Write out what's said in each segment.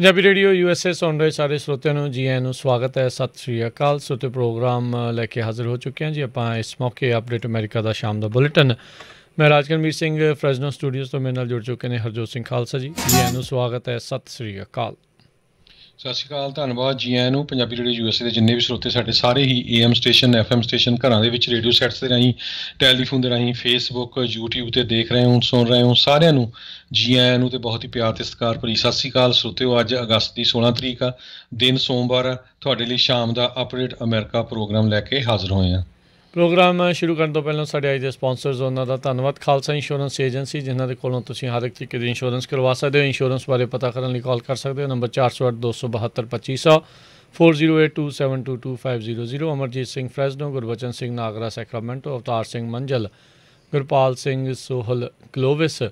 Punjabi radio USA ਸੁਣ ਰਹੇ ਸਾਰੇ ਸਰੋਤਿਆਂ ਨੂੰ ਜੀ ਆਇਆਂ ਨੂੰ ਸਵਾਗਤ ਹੈ। ਸਤਿ ਸ਼੍ਰੀ ਅਕਾਲ। ਸਰੋਤੇ ਪ੍ਰੋਗਰਾਮ ਲੈ ਕੇ ਹਾਜ਼ਰ ਹੋ ਚੁੱਕੇ ਹਾਂ ਜੀ ਆਪਾਂ ਇਸ ਮੌਕੇ ਅਪਡੇਟ ਅਮਰੀਕਾ ਦਾ ਸ਼ਾਮ ਦਾ ਬੁਲੇਟਿਨ। ਮੈਂ ਰਾਜਕਰਮੀਰ ਸਿੰਘ ਫਰੈਜ਼ਨੋ ਸਟੂਡੀਓਜ਼ ਤੋਂ ਮੇਰੇ ਨਾਲ ਜੁੜ ਚੁੱਕੇ ਨੇ ਹਰਜੋਤ ਸਿੰਘ ਖਾਲਸਾ ਜੀ ਆਇਆਂ ਨੂੰ ਸਵਾਗਤ ਹੈ। ਸਤਿ ਸ਼੍ਰੀ ਅਕਾਲ। ਸਤਿ ਸ਼੍ਰੀ ਅਕਾਲ, ਧੰਨਵਾਦ ਜੀ ਆਇਆਂ ਨੂੰ। ਪੰਜਾਬੀ ਰੇਡੀਓ USA ਦੇ ਜਿੰਨੇ ਵੀ ਸਰੋਤੇ ਸਾਡੇ ਸਾਰੇ ਹੀ AM ਸਟੇਸ਼ਨ FM ਸਟੇਸ਼ਨ ਘਰਾਂ ਦੇ ਵਿੱਚ ਰੇਡੀਓ ਸੈਟਸ ਦੇ ਰਾਹੀਂ ਟੈਲੀਫੋਨ ਦੇ ਰਾਹੀਂ ਫੇਸਬੁੱਕ YouTube 'ਤੇ ਦੇਖ ਰਹੇ ਹੋ ਸੁਣ ਰਹੇ ਹੋ ਸਾਰਿਆਂ ਨੂੰ ਜੀ ਆਇਆਂ ਨੂੰ ਅਤੇ ਬਹੁਤ ਹੀ ਪਿਆਰ ਅਤੇ ਸਤਿਕਾਰ ਭਰੀ ਸਤਿ ਸ਼੍ਰੀ ਅਕਾਲ। ਸਰੋਤਿਓ ਅੱਜ ਅਗਸਤ ਦੀ 16 ਤਰੀਕ ਆ, ਦਿਨ ਸੋਮਵਾਰ ਆ। ਤੁਹਾਡੇ ਲਈ ਸ਼ਾਮ ਦਾ ਅਪਡੇਟ ਅਮਰੀਕਾ ਪ੍ਰੋਗਰਾਮ ਲੈ ਕੇ ਹਾਜ਼ਰ ਹੋਏ ਹਾਂ। ਪ੍ਰੋਗਰਾਮ ਸ਼ੁਰੂ ਕਰਨ ਤੋਂ ਪਹਿਲਾਂ ਸਾਡੇ ਅੱਜ ਦੇ ਸਪਾਂਸਰਸ ਉਹਨਾਂ ਦਾ ਧੰਨਵਾਦ। ਖਾਲਸਾ ਇੰਸ਼ੋਰੈਂਸ ਏਜੰਸੀ ਜਿਨ੍ਹਾਂ ਦੇ ਕੋਲੋਂ ਤੁਸੀਂ ਹਰ ਇੱਕ ਤਰੀਕੇ ਦੀ ਇੰਸ਼ੋਰੈਂਸ ਕਰਵਾ ਸਕਦੇ ਹੋ। ਇੰਸ਼ੋਰੈਂਸ ਬਾਰੇ ਪਤਾ ਕਰਨ ਲਈ ਕਾਲ ਕਰ ਸਕਦੇ ਹੋ number 408 272 2500 4082722500। Amarjit Singh ਫਰੈਜ਼ਨੋ, Gurbachan Singh Nagra Sacramento, Avtar Singh ਮੰਜਲ, Gurpal Singh Sohal ਕਲੋਵਿਸ,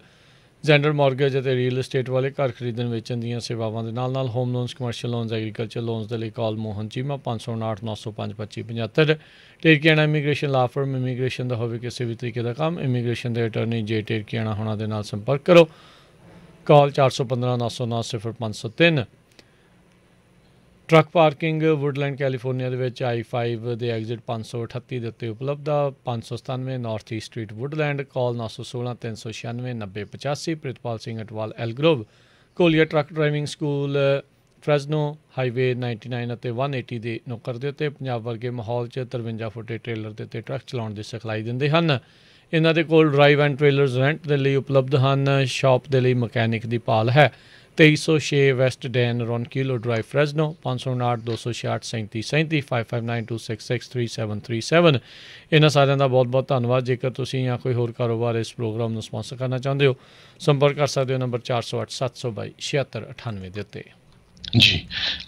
gender mortgage ਅਤੇ ਰੀਅਲ ਏਸਟੇਟ ਵਾਲੇ ਘਰ ਖਰੀਦਣ ਵੇਚਣ ਦੀਆਂ ਸੇਵਾਵਾਂ ਦੇ ਨਾਲ home loans, commercial loans, agriculture loans ਦੇ ਲਈ ਕਾਲ ਮੋਹਨ ਚੀਮਾ 559 905 2575। ਟੇਰਕੀਆਣਾ ਇਮੀਗ੍ਰੇਸ਼ਨ ਲਾ ਫਰਮ, ਇਮੀਗ੍ਰੇਸ਼ਨ ਦਾ ਹੋਵੇ ਕਿਸੇ ਵੀ ਤਰੀਕੇ ਦਾ ਕੰਮ, ਇਮੀਗ੍ਰੇਸ਼ਨ ਦੇ ਅਟਰਨੀ ਜੇ ਟੇਰਕੀਆਣਾ ਹੋਣਾ ਦੇ ਨਾਲ ਸੰਪਰਕ ਕਰੋ। ਕਾਲ 415 909 0503। ਟਰੱਕ ਪਾਰਕਿੰਗ ਵੁਡਲੈਂਡ ਕੈਲੀਫੋਰਨੀਆ ਦੇ ਵਿੱਚ I-5 ਦੇ ਐਗਜ਼ਿਟ 538 ਦੇ ਉੱਤੇ ਉਪਲਬਧ ਆ। 597 north east street Woodland. Call 916 396 9085। Pritpal Singh Atwal Elk Grove. ਕੋਲੀਆ truck driving school Fresno highway 99 ਅਤੇ 180 ਦੇ ਨੁੱਕਰ ਦੇ ਉੱਤੇ ਪੰਜਾਬ ਵਰਗੇ ਮਾਹੌਲ 'ਚ 53 ਫੁੱਟੇ ਟ੍ਰੇਲਰ ਦੇ ਉੱਤੇ ਟਰੱਕ ਚਲਾਉਣ ਦੀ ਸਿਖਲਾਈ ਦਿੰਦੇ ਹਨ। ਇਹਨਾਂ ਦੇ ਕੋਲ ਡਰਾਈਵ ਐਂਡ ਟ੍ਰੇਲਰਸ ਰੈਂਟ ਦੇ ਲਈ ਉਪਲਬਧ ਹਨ। ਸ਼ਾਪ ਦੇ ਲਈ ਮਕੈਨਿਕ ਦੀ ਭਾਲ ਹੈ। 2306 ਵੈਸਟ ਡੈਨ ਰੌਨਕਿਲੋ ਡਰਾਈਵ ਫਰੈਜ਼ਨੋ 559 266 3737 5592663737। ਇਹਨਾਂ ਸਾਰਿਆਂ ਦਾ ਬਹੁਤ ਬਹੁਤ ਧੰਨਵਾਦ। ਜੇਕਰ ਤੁਸੀਂ ਜਾਂ ਕੋਈ ਹੋਰ ਕਾਰੋਬਾਰ ਇਸ ਪ੍ਰੋਗਰਾਮ ਨੂੰ ਸਪਾਂਸਰ ਕਰਨਾ ਚਾਹੁੰਦੇ ਹੋ ਸੰਪਰਕ ਕਰ ਸਕਦੇ ਹੋ ਨੰਬਰ 408 722 7698 ਦੇ ਉੱਤੇ। ਜੀ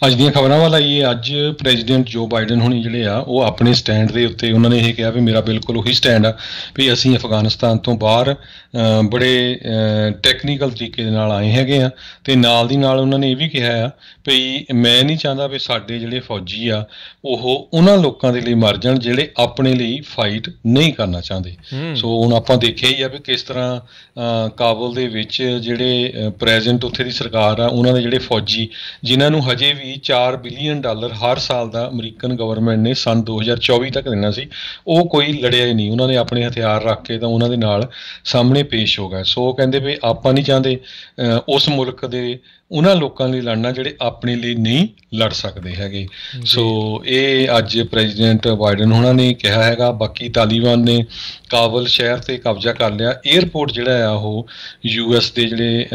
ਅੱਜ ਦੀਆਂ ਖਬਰਾਂ ਵੱਲ ਆਈਏ। ਅੱਜ ਪ੍ਰੈਜ਼ੀਡੈਂਟ ਜੋ ਬਾਈਡਨ ਹੁਣੀ ਜਿਹੜੇ ਆ ਉਹ ਆਪਣੇ ਸਟੈਂਡ ਦੇ ਉੱਤੇ ਉਹਨਾਂ ਨੇ ਇਹ ਕਿਹਾ ਵੀ ਮੇਰਾ ਬਿਲਕੁਲ ਉਹੀ ਸਟੈਂਡ ਆ ਵੀ ਅਸੀਂ ਅਫਗਾਨਿਸਤਾਨ ਤੋਂ ਬਾਹਰ ਬੜੇ ਟੈਕਨੀਕਲ ਤਰੀਕੇ ਦੇ ਨਾਲ ਆਏ ਹੈਗੇ ਆ ਅਤੇ ਨਾਲ ਦੀ ਨਾਲ ਉਹਨਾਂ ਨੇ ਇਹ ਵੀ ਕਿਹਾ ਆ ਵੀ ਮੈਂ ਨਹੀਂ ਚਾਹੁੰਦਾ ਵੀ ਸਾਡੇ ਜਿਹੜੇ ਫੌਜੀ ਆ ਉਹ ਉਹਨਾਂ ਲੋਕਾਂ ਦੇ ਲਈ ਮਰ ਜਾਣ ਜਿਹੜੇ ਆਪਣੇ ਲਈ ਫਾਈਟ ਨਹੀਂ ਕਰਨਾ ਚਾਹੁੰਦੇ। ਸੋ ਹੁਣ ਆਪਾਂ ਦੇਖਿਆ ਹੀ ਆ ਵੀ ਕਿਸ ਤਰ੍ਹਾਂ ਕਾਬੁਲ ਦੇ ਵਿੱਚ ਜਿਹੜੇ ਪ੍ਰੈਜ਼ੈਂਟ ਉੱਥੇ ਦੀ ਸਰਕਾਰ ਆ ਉਹਨਾਂ ਦੇ ਜਿਹੜੇ ਫੌਜੀ ਜਿਨ੍ਹਾਂ ਨੂੰ ਹਜੇ ਵੀ $4 ਬਿਲੀਅਨ ਹਰ ਸਾਲ ਦਾ ਅਮਰੀਕਨ ਗਵਰਨਮੈਂਟ ਨੇ ਸੰਨ 2024 ਤੱਕ ਦੇਣਾ ਸੀ, ਉਹ ਕੋਈ ਲੜਿਆ ਹੀ ਨਹੀਂ। ਉਹਨਾਂ ਨੇ ਆਪਣੇ ਹਥਿਆਰ ਰੱਖ ਕੇ ਤਾਂ ਉਹਨਾਂ ਦੇ ਨਾਲ ਸਾਹਮਣੇ ਪੇਸ਼ ਹੋ ਗਏ। ਸੋ ਕਹਿੰਦੇ ਵੀ ਆਪਾਂ ਨਹੀਂ ਚਾਹੁੰਦੇ ਉਸ ਮੁਲਕ ਦੇ ਉਹਨਾਂ ਲੋਕਾਂ ਲਈ ਲੜਨਾ ਜਿਹੜੇ ਆਪਣੇ ਲਈ ਨਹੀਂ ਲੜ ਸਕਦੇ ਹੈਗੇ। ਸੋ ਇਹ ਅੱਜ ਪ੍ਰੈਜ਼ੀਡੈਂਟ ਬਾਈਡਨ ਉਹਨਾਂ ਨੇ ਕਿਹਾ ਹੈਗਾ। ਬਾਕੀ ਤਾਲੀਬਾਨ ਨੇ ਕਾਬਲ ਸ਼ਹਿਰ 'ਤੇ ਕਬਜ਼ਾ ਕਰ ਲਿਆ। ਏਅਰਪੋਰਟ ਜਿਹੜਾ ਆ ਉਹ US ਦੇ ਜਿਹੜੇ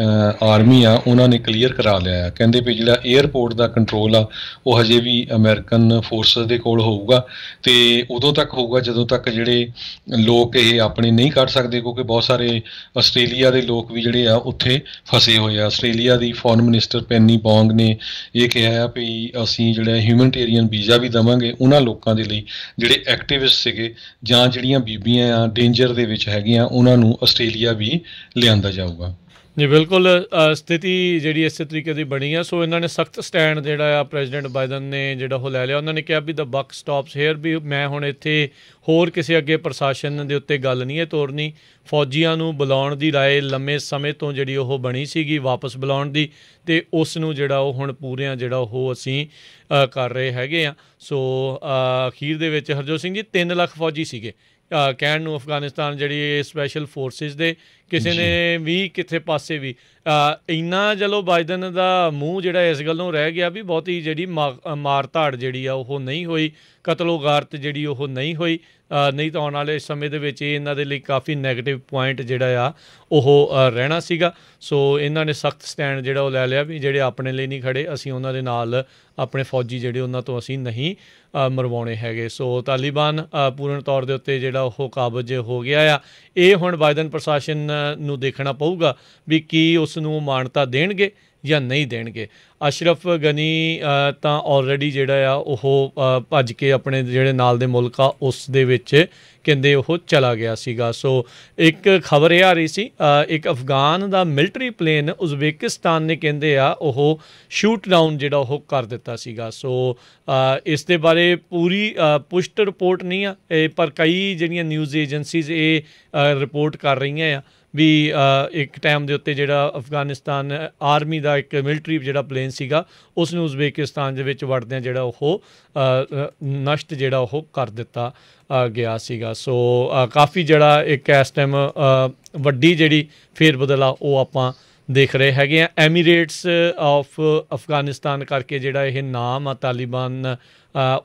ਆਰਮੀ ਆ ਉਹਨਾਂ ਨੇ ਕਲੀਅਰ ਕਰਾ ਲਿਆ ਆ। ਕਹਿੰਦੇ ਵੀ ਜਿਹੜਾ ਏਅਰਪੋਰਟ ਦਾ ਕੰਟਰੋਲ ਆ ਉਹ ਹਜੇ ਵੀ ਅਮਰੀਕਨ ਫੋਰਸਿਸ ਦੇ ਕੋਲ ਹੋਊਗਾ ਅਤੇ ਉਦੋਂ ਤੱਕ ਹੋਊਗਾ ਜਦੋਂ ਤੱਕ ਜਿਹੜੇ ਲੋਕ ਇਹ ਆਪਣੇ ਨਹੀਂ ਕੱਢ ਸਕਦੇ, ਕਿਉਂਕਿ ਬਹੁਤ ਸਾਰੇ ਆਸਟ੍ਰੇਲੀਆ ਦੇ ਲੋਕ ਵੀ ਜਿਹੜੇ ਆ ਉੱਥੇ ਫਸੇ ਹੋਏ ਆ। ਆਸਟ੍ਰੇਲੀਆ ਦੀ ਫੋਰਨ ਮਿਨਿਸਟਰ ਪੈਨੀ ਬੋਂਗ ਨੇ ਇਹ ਕਿਹਾ ਵੀ ਅਸੀਂ ਜਿਹੜਾ ਹਿਊਮਨਟੇਰੀਅਨ ਵੀਜ਼ਾ ਵੀ ਦੇਵਾਂਗੇ ਉਹਨਾਂ ਲੋਕਾਂ ਦੇ ਲਈ ਜਿਹੜੇ ਐਕਟਿਵਿਸਟ ਸੀਗੇ ਜਾਂ ਜਿਹੜੀਆਂ ਬੀਬੀਆਂ ਆ ਡੇਂਜਰ ਦੇ ਵਿੱਚ ਹੈਗੀਆਂ ਉਹਨਾਂ ਨੂੰ ਆਸਟ੍ਰੇਲੀਆ ਵੀ ਲਿਆਂਦਾ ਜਾਊਗਾ। ਜੀ ਬਿਲਕੁਲ ਸਥਿਤੀ ਜਿਹੜੀ ਇਸੇ ਤਰੀਕੇ ਦੀ ਬਣੀ ਆ। ਸੋ ਇਹਨਾਂ ਨੇ ਸਖਤ ਸਟੈਂਡ ਜਿਹੜਾ ਆ ਪ੍ਰੈਜ਼ੀਡੈਂਟ ਬਾਈਡਨ ਨੇ ਜਿਹੜਾ ਉਹ ਲੈ ਲਿਆ। ਉਹਨਾਂ ਨੇ ਕਿਹਾ ਵੀ ਦ ਬਕ ਸਟਾਪਸ ਹੇਅਰ, ਵੀ ਮੈਂ ਹੁਣ ਇੱਥੇ ਹੋਰ ਕਿਸੇ ਅੱਗੇ ਪ੍ਰਸ਼ਾਸਨ ਦੇ ਉੱਤੇ ਗੱਲ ਨਹੀਂ ਹੈ ਤੋਰਨੀ। ਫੌਜੀਆਂ ਨੂੰ ਬੁਲਾਉਣ ਦੀ ਰਾਏ ਲੰਮੇ ਸਮੇਂ ਤੋਂ ਜਿਹੜੀ ਉਹ ਬਣੀ ਸੀਗੀ ਵਾਪਸ ਬੁਲਾਉਣ ਦੀ, ਅਤੇ ਉਸ ਨੂੰ ਜਿਹੜਾ ਉਹ ਹੁਣ ਪੂਰਿਆਂ ਜਿਹੜਾ ਉਹ ਅਸੀਂ ਕਰ ਰਹੇ ਹੈਗੇ ਆ। ਸੋ ਅਖੀਰ ਦੇ ਵਿੱਚ ਹਰਜੋਤ ਸਿੰਘ ਜੀ 3 ਲੱਖ ਫੌਜੀ ਸੀਗੇ ਕਹਿਣ ਨੂੰ ਅਫਗਾਨਿਸਤਾਨ ਜਿਹੜੀ ਸਪੈਸ਼ਲ ਫੋਰਸਿਸ ਦੇ। ਕਿਸੇ ਨੇ ਵੀ ਕਿਸੇ ਪਾਸੇ ਵੀ ਇੰਨਾ ਚਲੋ ਬਾਈਡਨ ਦਾ ਮੂੰਹ ਜਿਹੜਾ ਇਸ ਗੱਲੋਂ ਰਹਿ ਗਿਆ ਵੀ ਬਹੁਤੀ ਜਿਹੜੀ ਮਾਰ ਧਾੜ ਜਿਹੜੀ ਆ ਉਹ ਨਹੀਂ ਹੋਈ, ਕਤਲੋ ਗਾਰਤ ਜਿਹੜੀ ਉਹ ਨਹੀਂ ਹੋਈ। ਨਹੀਂ ਤਾਂ ਆਉਣ ਵਾਲੇ ਸਮੇਂ ਦੇ ਵਿੱਚ ਇਹ ਇਹਨਾਂ ਦੇ ਲਈ ਕਾਫੀ ਨੈਗੇਟਿਵ ਪੁਆਇੰਟ ਜਿਹੜਾ ਆ ਉਹ ਰਹਿਣਾ ਸੀਗਾ। ਸੋ ਇਹਨਾਂ ਨੇ ਸਖਤ ਸਟੈਂਡ ਜਿਹੜਾ ਉਹ ਲੈ ਲਿਆ ਵੀ ਜਿਹੜੇ ਆਪਣੇ ਲਈ ਨਹੀਂ ਖੜ੍ਹੇ ਅਸੀਂ ਉਹਨਾਂ ਦੇ ਨਾਲ ਆਪਣੇ ਫੌਜੀ ਜਿਹੜੇ ਉਹਨਾਂ ਤੋਂ ਅਸੀਂ ਨਹੀਂ ਮਰਵਾਉਣੇ ਹੈਗੇ। ਸੋ ਤਾਲੀਬਾਨ ਪੂਰਨ ਤੌਰ ਦੇ ਉੱਤੇ ਜਿਹੜਾ ਉਹ ਕਾਬਜ਼ ਹੋ ਗਿਆ ਆ। ਇਹ ਹੁਣ ਬਾਈਡਨ ਪ੍ਰਸ਼ਾਸਨ ਨੂੰ ਦੇਖਣਾ ਪਊਗਾ ਵੀ ਕੀ ਉਸ ਨੂੰ ਮਾਨਤਾ ਦੇਣਗੇ ਜਾਂ ਨਹੀਂ ਦੇਣਗੇ। ਅਸ਼ਰਫ ਗਨੀ ਤਾਂ ਆਲਰੇਡੀ ਜਿਹੜਾ ਆ ਉਹ ਭੱਜ ਕੇ ਆਪਣੇ ਜਿਹੜੇ ਨਾਲ ਦੇ ਮੁਲਕ ਆ ਉਸ ਦੇ ਵਿੱਚ ਕਹਿੰਦੇ ਉਹ ਚਲਾ ਗਿਆ ਸੀਗਾ। ਸੋ ਇੱਕ ਖਬਰ ਇਹ ਆ ਰਹੀ ਸੀ ਇੱਕ ਅਫਗਾਨ ਦਾ ਮਿਲਟਰੀ ਪਲੇਨ ਉਜ਼ਬੇਕਿਸਤਾਨ ਨੇ ਕਹਿੰਦੇ ਆ ਉਹ ਸ਼ੂਟ ਡਾਊਨ ਜਿਹੜਾ ਉਹ ਕਰ ਦਿੱਤਾ ਸੀਗਾ। ਸੋ ਇਸ ਦੇ ਬਾਰੇ ਪੂਰੀ ਪੁਸ਼ਟ ਰਿਪੋਰਟ ਨਹੀਂ ਆ ਪਰ ਕਈ ਜਿਹੜੀਆਂ ਨਿਊਜ਼ ਏਜੰਸੀਜ਼ ਇਹ ਰਿਪੋਰਟ ਕਰ ਰਹੀਆਂ ਆ ਵੀ ਇੱਕ ਟਾਈਮ ਦੇ ਉੱਤੇ ਜਿਹੜਾ ਅਫਗਾਨਿਸਤਾਨ ਆਰਮੀ ਜਿਹੜਾ ਇੱਕ ਮਿਲਟਰੀ ਜਿਹੜਾ ਪਲੇਨ ਸੀਗਾ ਉਸ ਨੂੰ ਉਜ਼ਬੇਕਿਸਤਾਨ ਦੇ ਵਿੱਚ ਵੜਦਿਆਂ ਜਿਹੜਾ ਉਹ ਨਸ਼ਟ ਜਿਹੜਾ ਉਹ ਕਰ ਦਿੱਤਾ ਗਿਆ ਸੀਗਾ। ਸੋ ਕਾਫੀ ਜਿਹੜਾ ਇੱਕ ਇਸ ਟਾਈਮ ਵੱਡੀ ਜਿਹੜੀ ਫੇਰ ਬਦਲ ਆ ਉਹ ਆਪਾਂ ਦੇਖ ਰਹੇ ਹੈਗੇ ਆ। ਐਮੀਰੇਟਸ ਆਫ ਅਫਗਾਨਿਸਤਾਨ ਕਰਕੇ ਜਿਹੜਾ ਇਹ ਨਾਮ ਆ ਤਾਲੀਬਾਨ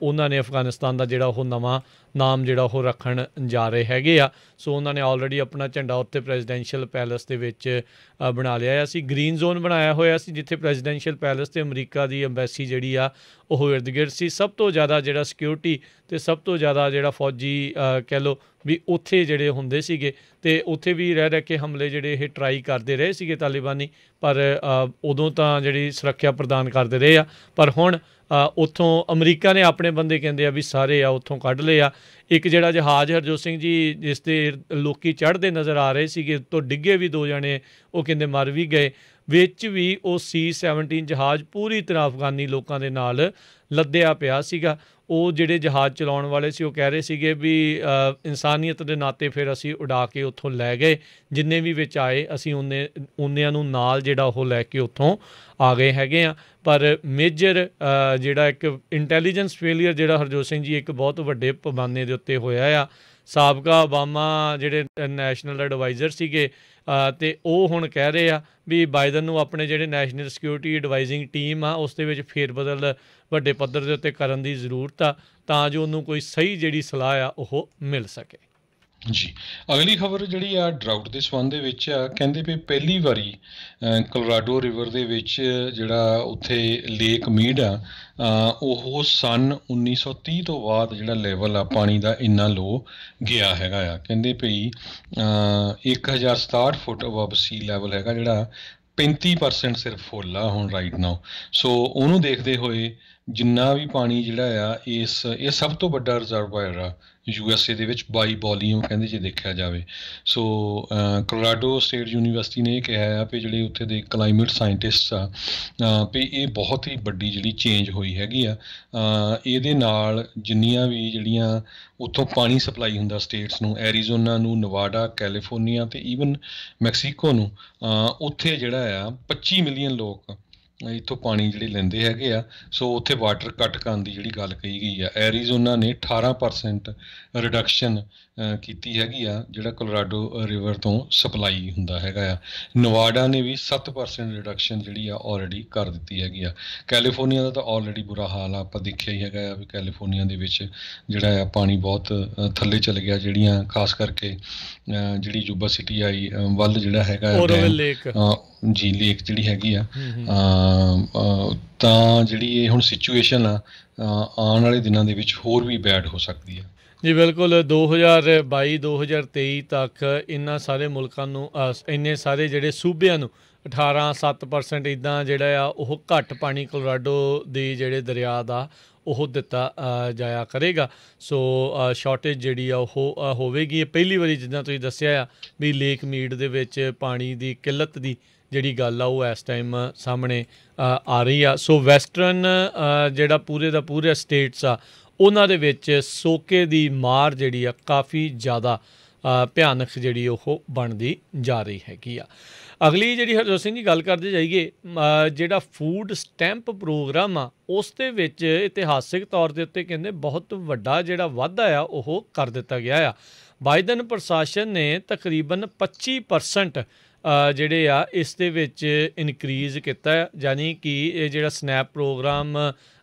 ਉਹਨਾਂ ਨੇ ਅਫਗਾਨਿਸਤਾਨ ਦਾ ਜਿਹੜਾ ਉਹ ਨਵਾਂ ਨਾਮ ਜਿਹੜਾ ਉਹ ਰੱਖਣ ਜਾ ਰਹੇ ਹੈਗੇ ਆ। ਸੋ ਉਹਨਾਂ ਨੇ ਆਲਰੇਡੀ ਆਪਣਾ ਝੰਡਾ ਉੱਤੇ ਪ੍ਰੈਜ਼ੀਡੈਂਸ਼ੀਅਲ ਪੈਲੇਸ ਦੇ ਵਿੱਚ ਬਣਾ ਲਿਆ ਆ। ਅਸੀਂ ਗ੍ਰੀਨ ਜ਼ੋਨ ਬਣਾਇਆ ਹੋਇਆ ਸੀ ਜਿੱਥੇ ਪ੍ਰੈਜ਼ੀਡੈਂਸ਼ੀਅਲ ਪੈਲੇਸ ਅਤੇ ਅਮਰੀਕਾ ਦੀ ਅੰਬੈਸੀ ਜਿਹੜੀ ਆ ਉਹ ਇਰਦ ਗਿਰਦ ਸੀ। ਸਭ ਤੋਂ ਜ਼ਿਆਦਾ ਜਿਹੜਾ ਸਿਕਿਉਰਿਟੀ ਅਤੇ ਸਭ ਤੋਂ ਜ਼ਿਆਦਾ ਜਿਹੜਾ ਫੌਜੀ ਕਹਿ ਲਓ ਵੀ ਉੱਥੇ ਜਿਹੜੇ ਹੁੰਦੇ ਸੀਗੇ ਅਤੇ ਉੱਥੇ ਵੀ ਰਹਿ ਕੇ ਹਮਲੇ ਜਿਹੜੇ ਇਹ ਟਰਾਈ ਕਰਦੇ ਰਹੇ ਸੀਗੇ ਤਾਲੀਬਾਨੀ, ਪਰ ਉਦੋਂ ਤਾਂ ਜਿਹੜੀ ਸੁਰੱਖਿਆ ਪ੍ਰਦਾਨ ਕਰਦੇ ਰਹੇ ਆ। ਪਰ ਹੁਣ ਉੱਥੋਂ ਅਮਰੀਕਾ ਨੇ ਆਪਣੇ ਬੰਦੇ ਕਹਿੰਦੇ ਆ ਵੀ ਸਾਰੇ ਆ ਉੱਥੋਂ ਕੱਢ ਲਏ ਆ। ਇੱਕ ਜਿਹੜਾ ਜਹਾਜ਼ ਹਰਜੋਤ ਸਿੰਘ ਜੀ ਜਿਸ 'ਤੇ ਲੋਕ ਚੜ੍ਹਦੇ ਨਜ਼ਰ ਆ ਰਹੇ ਸੀਗੇ ਤੋਂ ਡਿੱਗੇ ਵੀ 2 ਜਣੇ, ਉਹ ਕਹਿੰਦੇ ਮਰ ਵੀ ਗਏ। ਵਿੱਚ ਵੀ ਉਹ C-17 ਜਹਾਜ਼ ਪੂਰੀ ਤਰ੍ਹਾਂ ਅਫਗਾਨੀ ਲੋਕਾਂ ਦੇ ਨਾਲ ਲੱਦਿਆ ਪਿਆ ਸੀਗਾ। ਉਹ ਜਿਹੜੇ ਜਹਾਜ਼ ਚਲਾਉਣ ਵਾਲੇ ਸੀ ਉਹ ਕਹਿ ਰਹੇ ਸੀਗੇ ਵੀ ਇਨਸਾਨੀਅਤ ਦੇ ਨਾਤੇ ਫਿਰ ਅਸੀਂ ਉਡਾ ਕੇ ਉੱਥੋਂ ਲੈ ਗਏ, ਜਿੰਨੇ ਵੀ ਵਿੱਚ ਆਏ ਅਸੀਂ ਉਨਿਆਂ ਨੂੰ ਨਾਲ ਜਿਹੜਾ ਉਹ ਲੈ ਕੇ ਉੱਥੋਂ ਆ ਗਏ ਹੈਗੇ ਆ। ਪਰ ਮੇਜਰ ਜਿਹੜਾ ਇੱਕ ਇੰਟੈਲੀਜੈਂਸ ਫੇਲੀਅਰ ਜਿਹੜਾ ਹਰਜੋਤ ਸਿੰਘ ਜੀ ਇੱਕ ਬਹੁਤ ਵੱਡੇ ਪੈਮਾਨੇ ਦੇ ਉੱਤੇ ਹੋਇਆ ਆ। ਸਾਬਕਾ ਓਬਾਮਾ ਜਿਹੜੇ ਨੈਸ਼ਨਲ ਐਡਵਾਈਜ਼ਰ ਸੀਗੇ ਅਤੇ ਉਹ ਹੁਣ ਕਹਿ ਰਹੇ ਆ ਵੀ ਬਾਈਡਨ ਨੂੰ ਆਪਣੇ ਜਿਹੜੇ ਨੈਸ਼ਨਲ ਸਿਕਿਉਰਿਟੀ ਐਡਵਾਈਜ਼ਿੰਗ ਟੀਮ ਆ ਉਸ ਦੇ ਵਿੱਚ ਫੇਰ ਬਦਲ ਵੱਡੇ ਪੱਧਰ ਦੇ ਉੱਤੇ ਕਰਨ ਦੀ ਜ਼ਰੂਰਤ ਆ ਤਾਂ ਜੋ ਉਹਨੂੰ ਕੋਈ ਸਹੀ ਜਿਹੜੀ ਸਲਾਹ ਆ ਉਹ ਮਿਲ ਸਕੇ। ਜੀ, ਅਗਲੀ ਖਬਰ ਜਿਹੜੀ ਆ ਡਰਾਊਟ ਦੇ ਸੰਬੰਧ ਦੇ ਵਿੱਚ ਆ। ਕਹਿੰਦੇ ਵੀ ਪਹਿਲੀ ਵਾਰੀ ਕੋਲੋਰਾਡੋ ਰਿਵਰ ਦੇ ਵਿੱਚ ਜਿਹੜਾ ਉੱਥੇ ਲੇਕ ਮੀਡ ਆ ਉਹ ਸਨ 1930 ਤੋਂ ਬਾਅਦ ਜਿਹੜਾ ਲੈਵਲ ਆ ਪਾਣੀ ਦਾ ਇੰਨਾ ਲੋ ਗਿਆ ਹੈਗਾ ਆ। ਕਹਿੰਦੇ ਭਈ 1067 ਫੁੱਟ ਅਬਵ ਸੀ ਲੈਵਲ ਹੈਗਾ, ਜਿਹੜਾ 35% ਸਿਰਫ ਫੁੱਲ ਆ ਹੁਣ ਰਾਈਟ ਨਾਓ। ਸੋ ਉਹਨੂੰ ਦੇਖਦੇ ਹੋਏ ਜਿੰਨਾ ਵੀ ਪਾਣੀ ਜਿਹੜਾ ਆ ਇਹ ਸਭ ਤੋਂ ਵੱਡਾ ਰਿਜ਼ਰਵਾਇਰ ਆ USA ਦੇ ਵਿੱਚ ਬਾਈ ਵੋਲੀਅਮ ਕਹਿੰਦੇ ਜੇ ਦੇਖਿਆ ਜਾਵੇ। ਸੋ ਕੋਲੋਰਾਡੋ ਸਟੇਟ ਯੂਨੀਵਰਸਿਟੀ ਨੇ ਇਹ ਕਿਹਾ ਆ ਵੀ ਜਿਹੜੇ ਉੱਥੇ ਦੇ ਕਲਾਈਮੇਟ ਸਾਇੰਟਿਸਟ ਆ ਵੀ ਇਹ ਬਹੁਤ ਹੀ ਵੱਡੀ ਜਿਹੜੀ ਚੇਂਜ ਹੋਈ ਹੈਗੀ ਆ। ਇਹਦੇ ਨਾਲ ਜਿੰਨੀਆਂ ਵੀ ਜਿਹੜੀਆਂ ਉੱਥੋਂ ਪਾਣੀ ਸਪਲਾਈ ਹੁੰਦਾ ਸਟੇਟਸ ਨੂੰ, ਐਰੀਜ਼ੋਨਾ ਨੂੰ, ਨਵਾਡਾ, ਕੈਲੀਫੋਰਨੀਆ ਅਤੇ ਈਵਨ ਮੈਕਸੀਕੋ ਨੂੰ, ਉੱਥੇ ਜਿਹੜਾ ਆ 25 ਮਿਲੀਅਨ ਲੋਕ ਇੱਥੋਂ ਪਾਣੀ ਜਿਹੜੇ ਲੈਂਦੇ ਹੈਗੇ ਆ। ਸੋ ਉੱਥੇ ਵਾਟਰ ਕੱਟ ਕਰਨ ਦੀ ਜਿਹੜੀ ਗੱਲ ਕਹੀ ਗਈ ਆ। ਐਰੀਜ਼ੋਨਾ ਨੇ 18% ਰਿਡਕਸ਼ਨ ਕੀਤੀ ਹੈਗੀ ਆ ਜਿਹੜਾ ਕੋਲੋਰਾਡੋ ਰਿਵਰ ਤੋਂ ਸਪਲਾਈ ਹੁੰਦਾ ਹੈਗਾ ਆ। ਨਵਾਡਾ ਨੇ ਵੀ 7% ਰਿਡਕਸ਼ਨ ਜਿਹੜੀ ਆ ਆਲਰੇਡੀ ਕਰ ਦਿੱਤੀ ਹੈਗੀ ਆ। ਕੈਲੀਫੋਰਨੀਆ ਦਾ ਤਾਂ ਆਲਰੇਡੀ ਬੁਰਾ ਹਾਲ ਆ, ਆਪਾਂ ਦੇਖਿਆ ਹੀ ਹੈਗਾ ਆ ਵੀ ਕੈਲੀਫੋਰਨੀਆ ਦੇ ਵਿੱਚ ਜਿਹੜਾ ਆ ਪਾਣੀ ਬਹੁਤ ਥੱਲੇ ਚਲ ਗਿਆ। ਜਿਹੜੀਆਂ ਖਾਸ ਕਰਕੇ ਜਿਹੜੀ ਯੂਬਾ ਸਿਟੀ ਆਈ ਵੱਲ ਜਿਹੜਾ ਹੈਗਾ ਜੀ ਲੇਕ ਜਿਹੜੀ ਹੈਗੀ ਆ ਤਾਂ ਜਿਹੜੀ ਇਹ ਹੁਣ ਸਿਚੁਏਸ਼ਨ ਆ ਆਉਣ ਵਾਲੇ ਦਿਨਾਂ ਦੇ ਵਿੱਚ ਹੋਰ ਵੀ ਬੈਡ ਹੋ ਸਕਦੀ ਹੈ। ਜੀ ਬਿਲਕੁਲ 2022-2023 ਤੱਕ ਇਹਨਾਂ ਸਾਰੇ ਮੁਲਕਾਂ ਨੂੰ ਇੰਨੇ ਸਾਰੇ ਜਿਹੜੇ ਸੂਬਿਆਂ ਨੂੰ 18-7% ਇੱਦਾਂ ਜਿਹੜਾ ਆ ਉਹ ਘੱਟ ਪਾਣੀ ਕੋਲੋਰਾਡੋ ਦੇ ਜਿਹੜੇ ਦਰਿਆ ਦਾ ਉਹ ਦਿੱਤਾ ਜਾਇਆ ਕਰੇਗਾ। ਸੋ ਸ਼ਾਰਟੇਜ ਜਿਹੜੀ ਆ ਉਹ ਹੋਵੇਗੀ। ਇਹ ਪਹਿਲੀ ਵਾਰੀ ਜਿੱਦਾਂ ਤੁਸੀਂ ਦੱਸਿਆ ਆ ਵੀ ਲੇਕ ਮੀਡ ਦੇ ਵਿੱਚ ਪਾਣੀ ਦੀ ਕਿੱਲਤ ਦੀ ਜਿਹੜੀ ਗੱਲ ਆ ਉਹ ਇਸ ਟਾਈਮ ਸਾਹਮਣੇ ਆ ਰਹੀ ਆ। ਸੋ ਵੈਸਟਰਨ ਜਿਹੜਾ ਪੂਰੇ ਦਾ ਪੂਰੇ ਸਟੇਟਸ ਆ ਉਹਨਾਂ ਦੇ ਵਿੱਚ ਸੋਕੇ ਦੀ ਮਾਰ ਜਿਹੜੀ ਆ ਕਾਫੀ ਜ਼ਿਆਦਾ ਭਿਆਨਕ ਜਿਹੜੀ ਉਹ ਬਣਦੀ ਜਾ ਰਹੀ ਹੈਗੀ ਆ। ਅਗਲੀ ਜਿਹੜੀ ਹਰਜੋਤ ਸਿੰਘ ਜੀ ਗੱਲ ਕਰਦੇ ਜਾਈਏ, ਜਿਹੜਾ ਫੂਡ ਸਟੈਂਪ ਪ੍ਰੋਗਰਾਮ ਆ ਉਸ ਦੇ ਵਿੱਚ ਇਤਿਹਾਸਿਕ ਤੌਰ ਦੇ ਉੱਤੇ ਕਹਿੰਦੇ ਬਹੁਤ ਵੱਡਾ ਜਿਹੜਾ ਵਾਧਾ ਆ ਉਹ ਕਰ ਦਿੱਤਾ ਗਿਆ ਆ। ਬਾਈਡਨ ਪ੍ਰਸ਼ਾਸਨ ਨੇ ਤਕਰੀਬਨ 25% ਜਿਹੜੇ ਆ ਇਸ ਦੇ ਵਿੱਚ ਇਨਕਰੀਜ਼ ਕੀਤਾ ਆ। ਯਾਨੀ ਕਿ ਇਹ ਜਿਹੜਾ ਸਨੈਪ ਪ੍ਰੋਗਰਾਮ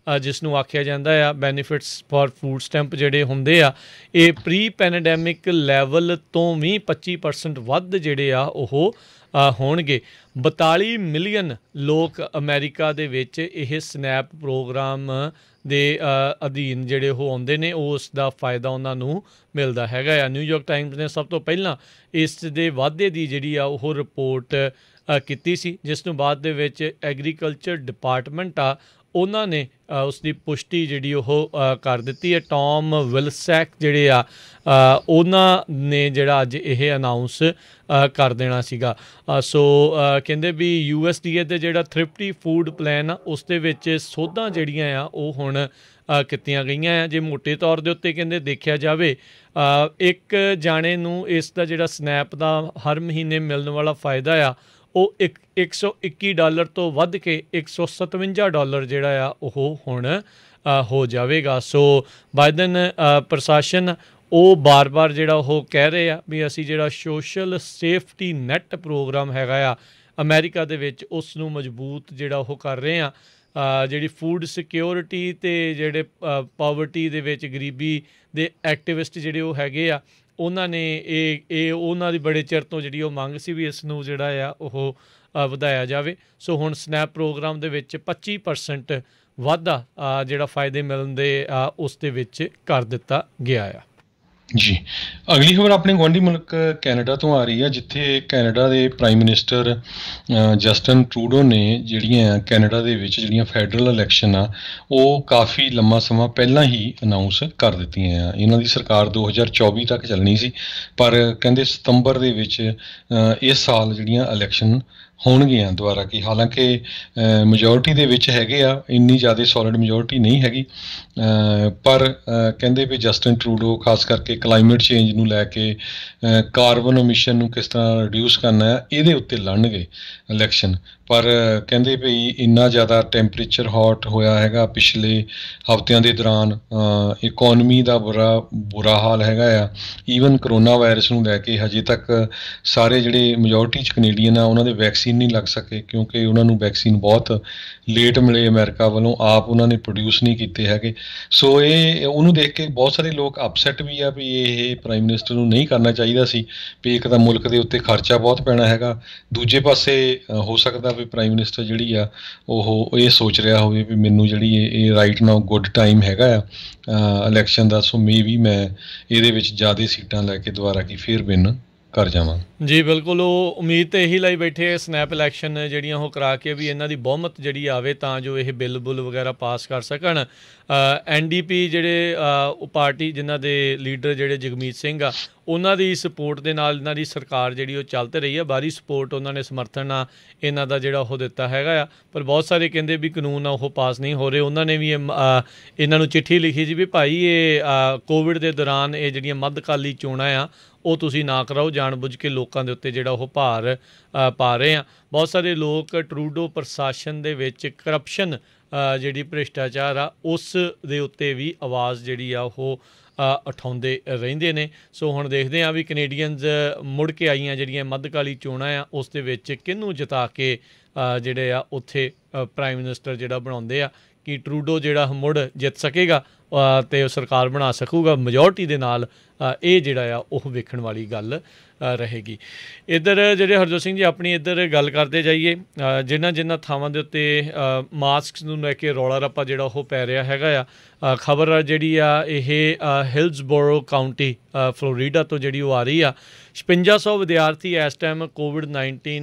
ਜਿਸ ਨੂੰ ਆਖਿਆ ਜਾਂਦਾ ਆ ਬੈਨੀਫਿਟਸ ਫਾਰ ਫੂਡ ਸਟੈਂਪ ਜਿਹੜੇ ਹੁੰਦੇ ਆ ਇਹ ਪ੍ਰੀ ਪੈਨੇਡੈਮਿਕ ਲੈਵਲ ਤੋਂ ਵੀ 25% ਵੱਧ ਜਿਹੜੇ ਆ ਉਹ ਹੋਣਗੇ। 42 ਮਿਲੀਅਨ ਲੋਕ ਅਮਰੀਕਾ ਦੇ ਵਿੱਚ ਇਹ ਸਨੈਪ ਪ੍ਰੋਗਰਾਮ ਦੇ ਅਧੀਨ ਜਿਹੜੇ ਉਹ ਆਉਂਦੇ ਨੇ, ਉਸ ਦਾ ਫਾਇਦਾ ਉਹਨਾਂ ਨੂੰ ਮਿਲਦਾ ਹੈਗਾ ਆ। ਨਿਊਯਾਰਕ ਟਾਈਮਜ਼ ਨੇ ਸਭ ਤੋਂ ਪਹਿਲਾਂ ਇਸ ਦੇ ਵਾਧੇ ਦੀ ਜਿਹੜੀ ਆ ਉਹ ਰਿਪੋਰਟ ਕੀਤੀ ਸੀ, ਜਿਸ ਨੂੰ ਬਾਅਦ ਦੇ ਵਿੱਚ ਐਗਰੀਕਲਚਰ ਡਿਪਾਰਟਮੈਂਟ ਆ ਉਹਨਾਂ ਨੇ ਉਸ ਦੀ ਪੁਸ਼ਟੀ ਜਿਹੜੀ ਉਹ ਕਰ ਦਿੱਤੀ ਹੈ। ਟੌਮ ਵਿਲਸੈਕ ਜਿਹੜੇ ਆ ਉਹਨਾਂ ਨੇ ਜਿਹੜਾ ਅੱਜ ਇਹ ਅਨਾਊਂਸ ਕਰ ਦੇਣਾ ਸੀਗਾ। ਸੋ ਕਹਿੰਦੇ ਵੀ USDA ਦੇ ਜਿਹੜਾ ਥ੍ਰਿਫਟੀ ਫੂਡ ਪਲਾਨ ਆ ਉਸ ਦੇ ਵਿੱਚ ਸੋਧਾਂ ਜਿਹੜੀਆਂ ਆ ਉਹ ਹੁਣ ਕੀਤੀਆਂ ਗਈਆਂ ਆ। ਜੇ ਮੋਟੇ ਤੌਰ ਦੇ ਉੱਤੇ ਕਹਿੰਦੇ ਦੇਖਿਆ ਜਾਵੇ, ਇੱਕ ਜਾਣੇ ਨੂੰ ਇਸ ਦਾ ਜਿਹੜਾ ਸਨੈਪ ਦਾ ਹਰ ਮਹੀਨੇ ਮਿਲਣ ਵਾਲਾ ਫਾਇਦਾ ਆ ਉਹ $121 ਤੋਂ ਵੱਧ ਕੇ $157 ਜਿਹੜਾ ਆ ਉਹ ਹੁਣ ਹੋ ਜਾਵੇਗਾ। ਸੋ ਬਾਈਡਨ ਪ੍ਰਸ਼ਾਸਨ ਉਹ ਬਾਰ-ਬਾਰ ਜਿਹੜਾ ਉਹ ਕਹਿ ਰਹੇ ਆ ਵੀ ਅਸੀਂ ਜਿਹੜਾ ਸੋਸ਼ਲ ਸੇਫਟੀ ਨੈੱਟ ਪ੍ਰੋਗਰਾਮ ਹੈਗਾ ਆ ਅਮਰੀਕਾ ਦੇ ਵਿੱਚ ਉਸ ਨੂੰ ਮਜ਼ਬੂਤ ਜਿਹੜਾ ਉਹ ਕਰ ਰਹੇ ਆ। ਜਿਹੜੀ ਫੂਡ ਸਿਕਿਉਰਿਟੀ ਅਤੇ ਜਿਹੜੇ ਪਾਵਰਟੀ ਦੇ ਵਿੱਚ ਗਰੀਬੀ ਦੇ ਐਕਟਿਵਿਸਟ ਜਿਹੜੇ ਉਹ ਹੈਗੇ ਆ ਉਹਨਾਂ ਨੇ ਇਹ ਉਹਨਾਂ ਦੀ ਬੜੇ ਚਿਰ ਤੋਂ ਜਿਹੜੀ ਉਹ ਮੰਗ ਸੀ ਵੀ ਇਸ ਨੂੰ ਜਿਹੜਾ ਆ ਉਹ ਵਧਾਇਆ ਜਾਵੇ। ਸੋ ਹੁਣ ਸਨੈਪ ਪ੍ਰੋਗਰਾਮ ਦੇ ਵਿੱਚ 25% ਵਾਧਾ ਜਿਹੜਾ ਫਾਇਦੇ ਮਿਲਣ ਦੇ ਉਸ ਦੇ ਵਿੱਚ ਕਰ ਦਿੱਤਾ ਗਿਆ ਆ। ਜੀ, ਅਗਲੀ ਖਬਰ ਆਪਣੇ ਗੁਆਂਢੀ ਮੁਲਕ ਕੈਨੇਡਾ ਤੋਂ ਆ ਰਹੀ ਹੈ, ਜਿੱਥੇ ਕੈਨੇਡਾ ਦੇ ਪ੍ਰਾਈਮ ਮਿਨਿਸਟਰ ਜਸਟਨ ਟਰੂਡੋ ਨੇ ਜਿਹੜੀਆਂ ਕੈਨੇਡਾ ਦੇ ਵਿੱਚ ਜਿਹੜੀਆਂ ਫੈਡਰਲ ਇਲੈਕਸ਼ਨ ਆ ਉਹ ਕਾਫੀ ਲੰਮਾ ਸਮਾਂ ਪਹਿਲਾਂ ਹੀ ਅਨਾਊਂਸ ਕਰ ਦਿੱਤੀਆਂ ਆ। ਇਹਨਾਂ ਦੀ ਸਰਕਾਰ 2024 ਤੱਕ ਚੱਲਣੀ ਸੀ, ਪਰ ਕਹਿੰਦੇ ਸਤੰਬਰ ਦੇ ਵਿੱਚ ਇਸ ਸਾਲ ਜਿਹੜੀਆਂ ਇਲੈਕਸ਼ਨ ਹੋਣਗੀਆਂ ਦੁਬਾਰਾ। ਕਿ ਹਾਲਾਂਕਿ ਮੈਜੋਰਟੀ ਦੇ ਵਿੱਚ ਹੈਗੇ ਆ, ਇੰਨੀ ਜ਼ਿਆਦਾ ਸੋਲਿਡ ਮੈਜੋਰਟੀ ਨਹੀਂ ਹੈਗੀ, ਪਰ ਕਹਿੰਦੇ ਵੀ ਜਸਟਨ ਟਰੂਡੋ ਖਾਸ ਕਰਕੇ ਕਲਾਈਮੇਟ ਚੇਂਜ ਨੂੰ ਲੈ ਕੇ, ਕਾਰਬਨ ਐਮਿਸ਼ਨ ਨੂੰ ਕਿਸ ਤਰ੍ਹਾਂ ਰਿਡਿਊਸ ਕਰਨਾ ਹੈ, ਇਹਦੇ ਉੱਤੇ ਲੜਨਗੇ ਇਲੈਕਸ਼ਨ। ਪਰ ਕਹਿੰਦੇ ਵੀ ਇੰਨਾ ਜ਼ਿਆਦਾ ਟੈਂਪਰੇਚਰ ਹੌਟ ਹੋਇਆ ਹੈਗਾ ਪਿਛਲੇ ਹਫ਼ਤਿਆਂ ਦੇ ਦੌਰਾਨ, ਇਕੋਨਮੀ ਦਾ ਬੁਰਾ ਹਾਲ ਹੈਗਾ ਆ। ਈਵਨ ਕਰੋਨਾ ਵਾਇਰਸ ਨੂੰ ਲੈ ਕੇ ਹਜੇ ਤੱਕ ਸਾਰੇ ਜਿਹੜੇ ਮੈਜੋਰਟੀ 'ਚ ਕੈਨੇਡੀਅਨ ਆ ਉਹਨਾਂ ਦੇ ਵੈਕਸੀਨ ਨਹੀਂ ਲੱਗ ਸਕੇ, ਕਿਉਂਕਿ ਉਹਨਾਂ ਨੂੰ ਵੈਕਸੀਨ ਬਹੁਤ ਲੇਟ ਮਿਲੇ ਅਮਰੀਕਾ ਵੱਲੋਂ, ਆਪ ਉਹਨਾਂ ਨੇ ਪ੍ਰੋਡਿਊਸ ਨਹੀਂ ਕੀਤੇ ਹੈਗੇ। ਸੋ ਇਹ ਉਹਨੂੰ ਦੇਖ ਕੇ ਬਹੁਤ ਸਾਰੇ ਲੋਕ ਅਪਸੈਟ ਵੀ ਆ ਵੀ ਇਹ ਪ੍ਰਾਈਮ ਮਿਨਿਸਟਰ ਨੂੰ ਨਹੀਂ ਕਰਨਾ ਚਾਹੀਦਾ ਸੀ, ਵੀ ਇੱਕ ਤਾਂ ਮੁਲਕ ਦੇ ਉੱਤੇ ਖਰਚਾ ਬਹੁਤ ਪੈਣਾ ਹੈਗਾ, ਦੂਜੇ ਪਾਸੇ ਹੋ ਸਕਦਾ ਵੀ ਪ੍ਰਾਈਮ ਮਿਨਿਸਟਰ ਜਿਹੜੀ ਆ ਉਹ ਇਹ ਸੋਚ ਰਿਹਾ ਹੋਵੇ ਵੀ ਮੈਨੂੰ ਜਿਹੜੀ ਇਹ ਰਾਈਟ ਨਾਓ ਗੁੱਡ ਟਾਈਮ ਹੈਗਾ ਆ ਇਲੈਕਸ਼ਨ ਦਾ, ਸੋ ਮੇ ਵੀ ਮੈਂ ਇਹਦੇ ਵਿੱਚ ਜ਼ਿਆਦਾ ਸੀਟਾਂ ਲੈ ਕੇ ਦੁਬਾਰਾ ਕੀ ਫੇਰ ਵਿਨ ਕਰ ਜਾਵਾਂ। ਜੀ ਬਿਲਕੁਲ, ਉਹ ਉਮੀਦ ਤਾਂ ਇਹੀ ਲਾਈ ਬੈਠੇ ਸਨੈਪ ਇਲੈਕਸ਼ਨ ਜਿਹੜੀਆਂ ਉਹ ਕਰਾ ਕੇ ਵੀ ਇਹਨਾਂ ਦੀ ਬਹੁਮਤ ਜਿਹੜੀ ਆਵੇ ਤਾਂ ਜੋ ਇਹ ਬਿੱਲ ਬੁੱਲ ਵਗੈਰਾ ਪਾਸ ਕਰ ਸਕਣ। NDP ਜਿਹੜੇ ਉਹ ਪਾਰਟੀ ਜਿਨ੍ਹਾਂ ਦੇ ਲੀਡਰ ਜਿਹੜੇ ਜਗਮੀਤ ਸਿੰਘ ਆ ਉਹਨਾਂ ਦੀ ਸਪੋਰਟ ਦੇ ਨਾਲ ਇਹਨਾਂ ਦੀ ਸਰਕਾਰ ਜਿਹੜੀ ਉਹ ਚੱਲ ਤਾਂ ਰਹੀ ਆ, ਬਾਹਰੀ ਸਪੋਰਟ ਉਹਨਾਂ ਨੇ ਸਮਰਥਨ ਆ ਇਹਨਾਂ ਦਾ ਜਿਹੜਾ ਉਹ ਦਿੱਤਾ ਹੈਗਾ ਆ। ਪਰ ਬਹੁਤ ਸਾਰੇ ਕਹਿੰਦੇ ਵੀ ਕਾਨੂੰਨ ਆ ਉਹ ਪਾਸ ਨਹੀਂ ਹੋ ਰਹੇ। ਉਹਨਾਂ ਨੇ ਵੀ ਇਹਨਾਂ ਨੂੰ ਚਿੱਠੀ ਲਿਖੀ ਸੀ ਵੀ ਭਾਈ ਇਹ ਕੋਵਿਡ ਦੇ ਦੌਰਾਨ ਇਹ ਜਿਹੜੀਆਂ ਮੱਧਕਾਲੀ ਚੋਣਾਂ ਆ ਉਹ ਤੁਸੀਂ ਨਾ ਕਰਾਓ, ਜਾਣ-ਬੁੱਝ ਕੇ ਲੋਕਾਂ ਦੇ ਉੱਤੇ ਜਿਹੜਾ ਉਹ ਭਾਰ ਪਾ ਰਹੇ ਆ। ਬਹੁਤ ਸਾਰੇ ਲੋਕ ਟਰੂਡੋ ਪ੍ਰਸ਼ਾਸਨ ਦੇ ਵਿੱਚ ਕਰਪਸ਼ਨ ਜਿਹੜੀ ਭ੍ਰਿਸ਼ਟਾਚਾਰ ਆ ਉਸ ਦੇ ਉੱਤੇ ਵੀ ਆਵਾਜ਼ ਜਿਹੜੀ ਆ ਉਹ ਉਠਾਉਂਦੇ ਰਹਿੰਦੇ ਨੇ। ਸੋ ਹੁਣ ਦੇਖਦੇ ਹਾਂ ਵੀ ਕੈਨੇਡੀਅਨਜ਼ ਮੁੜ ਕੇ ਆਈਆਂ ਜਿਹੜੀਆਂ ਮੱਧਕਾਲੀ ਚੋਣਾਂ ਆ ਉਸ ਦੇ ਵਿੱਚ ਕਿਹਨੂੰ ਜਿਤਾ ਕੇ ਜਿਹੜੇ ਆ ਉੱਥੇ ਪ੍ਰਾਈਮ ਮਿਨਿਸਟਰ ਜਿਹੜਾ ਬਣਾਉਂਦੇ ਆ, ਕਿ ਟਰੂਡੋ ਜਿਹੜਾ ਮੁੜ ਜਿੱਤ ਸਕੇਗਾ ਅਤੇ ਸਰਕਾਰ ਬਣਾ ਸਕੂਗਾ ਮੈਜੋਰਟੀ ਦੇ ਨਾਲ, ਇਹ ਜਿਹੜਾ ਆ ਉਹ ਵੇਖਣ ਵਾਲੀ ਗੱਲ ਰਹੇਗੀ। ਇੱਧਰ ਜਿਹੜੇ ਹਰਜੋਤ ਸਿੰਘ ਜੀ ਆਪਣੀ ਇੱਧਰ ਗੱਲ ਕਰਦੇ ਜਾਈਏ, ਜਿਨ੍ਹਾਂ ਥਾਵਾਂ ਦੇ ਉੱਤੇ ਮਾਸਕਸ ਨੂੰ ਲੈ ਕੇ ਰੌਲਾ ਰੱਪਾ ਜਿਹੜਾ ਉਹ ਪੈ ਰਿਹਾ ਹੈਗਾ ਆ। ਖਬਰ ਜਿਹੜੀ ਆ ਇਹ ਹਿਲਸਬੋਰੋ ਕਾਊਂਟੀ ਫਲੋਰੀਡਾ ਤੋਂ ਜਿਹੜੀ ਉਹ ਆ ਰਹੀ ਆ। 5600 ਵਿਦਿਆਰਥੀ ਇਸ ਟਾਈਮ ਕੋਵਿਡ-19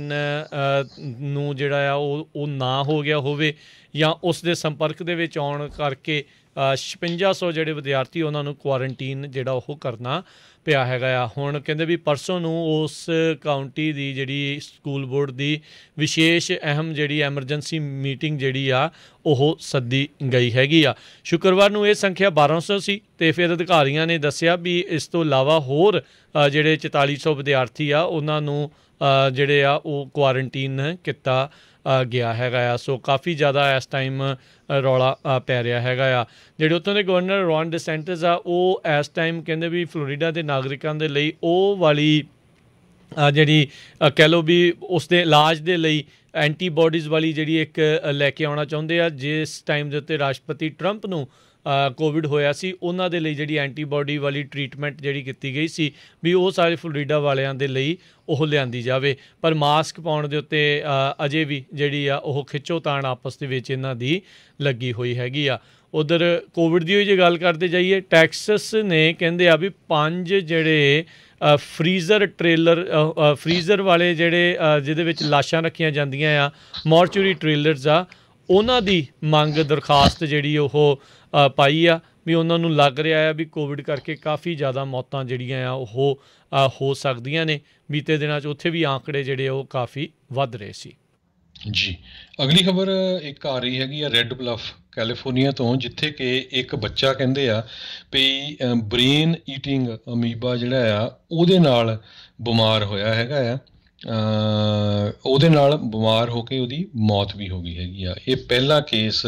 ਨੂੰ ਜਿਹੜਾ ਆ ਉਹ ਨਾ ਹੋ ਗਿਆ ਹੋਵੇ ਜਾਂ ਉਸ ਦੇ ਸੰਪਰਕ ਦੇ ਵਿੱਚ ਆਉਣ ਕਰਕੇ 5600 ਜਿਹੜੇ ਵਿਦਿਆਰਥੀ ਉਹਨਾਂ ਨੂੰ ਕੁਆਰੰਟੀਨ ਜਿਹੜਾ ਉਹ ਕਰਨਾ ਪਿਆ ਹੈਗਾ ਆ। ਹੁਣ ਕਹਿੰਦੇ ਵੀ ਪਰਸੋਂ ਨੂੰ ਉਸ ਕਾਊਂਟੀ ਦੀ ਜਿਹੜੀ ਸਕੂਲ ਬੋਰਡ ਦੀ ਵਿਸ਼ੇਸ਼ ਅਹਿਮ ਜਿਹੜੀ ਐਮਰਜੈਂਸੀ ਮੀਟਿੰਗ ਜਿਹੜੀ ਆ ਉਹ ਸੱਦੀ ਗਈ ਹੈਗੀ ਆ। ਸ਼ੁੱਕਰਵਾਰ ਨੂੰ ਇਹ ਸੰਖਿਆ 1200 ਸੀ ਅਤੇ ਫਿਰ ਅਧਿਕਾਰੀਆਂ ਨੇ ਦੱਸਿਆ ਵੀ ਇਸ ਤੋਂ ਇਲਾਵਾ ਹੋਰ ਜਿਹੜੇ 4400 ਵਿਦਿਆਰਥੀ ਆ ਉਹਨਾਂ ਨੂੰ ਜਿਹੜੇ ਆ ਉਹ ਕੁਆਰੰਟੀਨ ਕੀਤਾ ਗਿਆ ਹੈਗਾ ਆ। ਸੋ ਕਾਫੀ ਜ਼ਿਆਦਾ ਇਸ ਟਾਈਮ ਰੌਲਾ ਪੈ ਰਿਹਾ ਹੈਗਾ ਆ। ਜਿਹੜੇ ਉੱਥੋਂ ਦੇ ਗਵਰਨਰ ਰੌਨ ਡਿਸੈਂਟਿਸ ਆ ਉਹ ਇਸ ਟਾਈਮ ਕਹਿੰਦੇ ਵੀ ਫਲੋਰੀਡਾ ਦੇ ਨਾਗਰਿਕਾਂ ਦੇ ਲਈ ਉਹ ਵਾਲੀ ਜਿਹੜੀ ਕਹਿ ਲਓ ਵੀ ਉਸ ਦੇ ਇਲਾਜ ਦੇ ਲਈ ਐਂਟੀਬੋਡੀਜ਼ ਵਾਲੀ ਜਿਹੜੀ ਇੱਕ ਲੈ ਕੇ ਆਉਣਾ ਚਾਹੁੰਦੇ ਆ। ਜਿਸ ਟਾਈਮ ਦੇ ਉੱਤੇ ਰਾਸ਼ਟਰਪਤੀ ਟਰੰਪ ਨੂੰ ਕੋਵਿਡ ਹੋਇਆ ਸੀ ਉਹਨਾਂ ਦੇ ਲਈ ਜਿਹੜੀ ਐਂਟੀਬੋਡੀ ਵਾਲੀ ਟਰੀਟਮੈਂਟ ਜਿਹੜੀ ਕੀਤੀ ਗਈ ਸੀ ਵੀ ਉਹ ਸਾਰੇ ਫਲੋਰੀਡਾ ਵਾਲਿਆਂ ਦੇ ਲਈ ਉਹ ਲਿਆਂਦੀ ਜਾਵੇ। ਪਰ ਮਾਸਕ ਪਾਉਣ ਦੇ ਉੱਤੇ ਅਜੇ ਵੀ ਜਿਹੜੀ ਆ ਉਹ ਖਿੱਚੋਤਾਣ ਆਪਸ ਦੇ ਵਿੱਚ ਇਹਨਾਂ ਦੀ ਲੱਗੀ ਹੋਈ ਹੈਗੀ ਆ। ਉੱਧਰ ਕੋਵਿਡ ਦੀ ਜੇ ਗੱਲ ਕਰਦੇ ਜਾਈਏ, ਟੈਕਸਸ ਨੇ ਕਹਿੰਦੇ ਆ ਵੀ 5 ਜਿਹੜੇ ਫਰੀਜ਼ਰ ਵਾਲੇ ਜਿਹੜੇ ਜਿਹਦੇ ਵਿੱਚ ਲਾਸ਼ਾਂ ਰੱਖੀਆਂ ਜਾਂਦੀਆਂ ਆ, ਮੋਰਚੂਰੀ ਟ੍ਰੇਲਰਸ ਆ, ਉਹਨਾਂ ਦੀ ਮੰਗ ਦਰਖਾਸਤ ਜਿਹੜੀ ਉਹ ਪਾਈ ਆ ਵੀ ਉਹਨਾਂ ਨੂੰ ਲੱਗ ਰਿਹਾ ਆ ਵੀ ਕੋਵਿਡ ਕਰਕੇ ਕਾਫੀ ਜ਼ਿਆਦਾ ਮੌਤਾਂ ਜਿਹੜੀਆਂ ਆ ਉਹ ਹੋ ਸਕਦੀਆਂ ਨੇ। ਬੀਤੇ ਦਿਨਾਂ 'ਚ ਉੱਥੇ ਵੀ ਆਂਕੜੇ ਜਿਹੜੇ ਉਹ ਕਾਫੀ ਵੱਧ ਰਹੇ ਸੀ। ਜੀ, ਅਗਲੀ ਖਬਰ ਇੱਕ ਆ ਰਹੀ ਹੈਗੀ ਆ ਰੈੱਡ ਬਲਫ ਕੈਲੀਫੋਰਨੀਆ ਤੋਂ, ਜਿੱਥੇ ਕਿ ਇੱਕ ਬੱਚਾ ਕਹਿੰਦੇ ਆ ਵੀ ਬ੍ਰੇਨ ਈਟਿੰਗ ਅਮੀਬਾ ਜਿਹੜਾ ਆ ਉਹਦੇ ਨਾਲ ਬਿਮਾਰ ਹੋਇਆ ਹੈਗਾ ਆ। ਉਹਦੇ ਨਾਲ ਬਿਮਾਰ ਹੋ ਕੇ ਉਹਦੀ ਮੌਤ ਵੀ ਹੋ ਗਈ ਹੈਗੀ ਆ। ਇਹ ਪਹਿਲਾ ਕੇਸ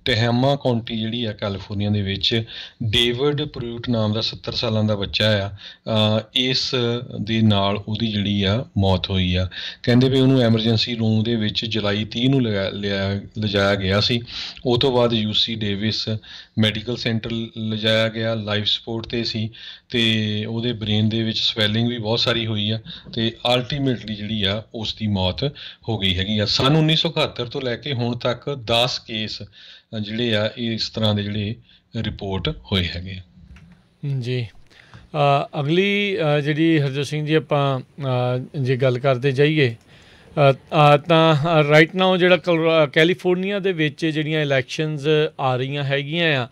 ਟਹਿਮਾ ਕਾਉਂਟੀ ਜਿਹੜੀ ਆ ਕੈਲੀਫੋਰਨੀਆ ਦੇ ਵਿੱਚ, ਡੇਵਿਡ ਪ੍ਰੂਟ ਨਾਮ ਦਾ 70 ਸਾਲਾਂ ਦਾ ਬੱਚਾ ਆ, ਇਸ ਦੇ ਨਾਲ ਉਹਦੀ ਜਿਹੜੀ ਆ ਮੌਤ ਹੋਈ ਆ। ਕਹਿੰਦੇ ਵੀ ਉਹਨੂੰ ਐਮਰਜੈਂਸੀ ਰੂਮ ਦੇ ਵਿੱਚ ਜੁਲਾਈ 30 ਨੂੰ ਲਿਜਾਇਆ ਗਿਆ ਸੀ। ਉਹ ਤੋਂ ਬਾਅਦ UC ਡੇਵਿਸ ਮੈਡੀਕਲ ਸੈਂਟਰ ਲਿਜਾਇਆ ਗਿਆ, ਲਾਈਫ ਸਪੋਰਟ 'ਤੇ ਸੀ, ਅਤੇ ਉਹਦੇ ਬ੍ਰੇਨ ਦੇ ਵਿੱਚ ਸਵੈਲਿੰਗ ਵੀ ਬਹੁਤ ਸਾਰੀ ਹੋਈ ਆ, ਅਤੇ ਅਲਟੀਮੇਟਲੀ ਜਿਹੜੀ ਆ ਉਸ ਦੀ ਮੌਤ ਹੋ ਗਈ ਹੈਗੀ ਆ। ਸੰਨ 1971 ਤੋਂ ਲੈ ਕੇ ਹੁਣ ਤੱਕ 10 ਕੇਸ ਜਿਹੜੇ ਆ ਇਸ ਤਰ੍ਹਾਂ ਦੇ ਜਿਹੜੇ ਰਿਪੋਰਟ ਹੋਏ ਹੈਗੇ ਆ। ਜੀ, ਅਗਲੀ ਜਿਹੜੀ ਹਰਜੋਤ ਸਿੰਘ ਜੀ ਆਪਾਂ ਜੇ ਗੱਲ ਕਰਦੇ ਜਾਈਏ ਤਾਂ ਰਾਈਟ ਨਾਓ ਜਿਹੜਾ ਕੈਲੀਫੋਰਨੀਆ ਦੇ ਵਿੱਚ ਜਿਹੜੀਆਂ ਇਲੈਕਸ਼ਨਸ ਆ ਰਹੀਆਂ ਹੈਗੀਆਂ ਆ,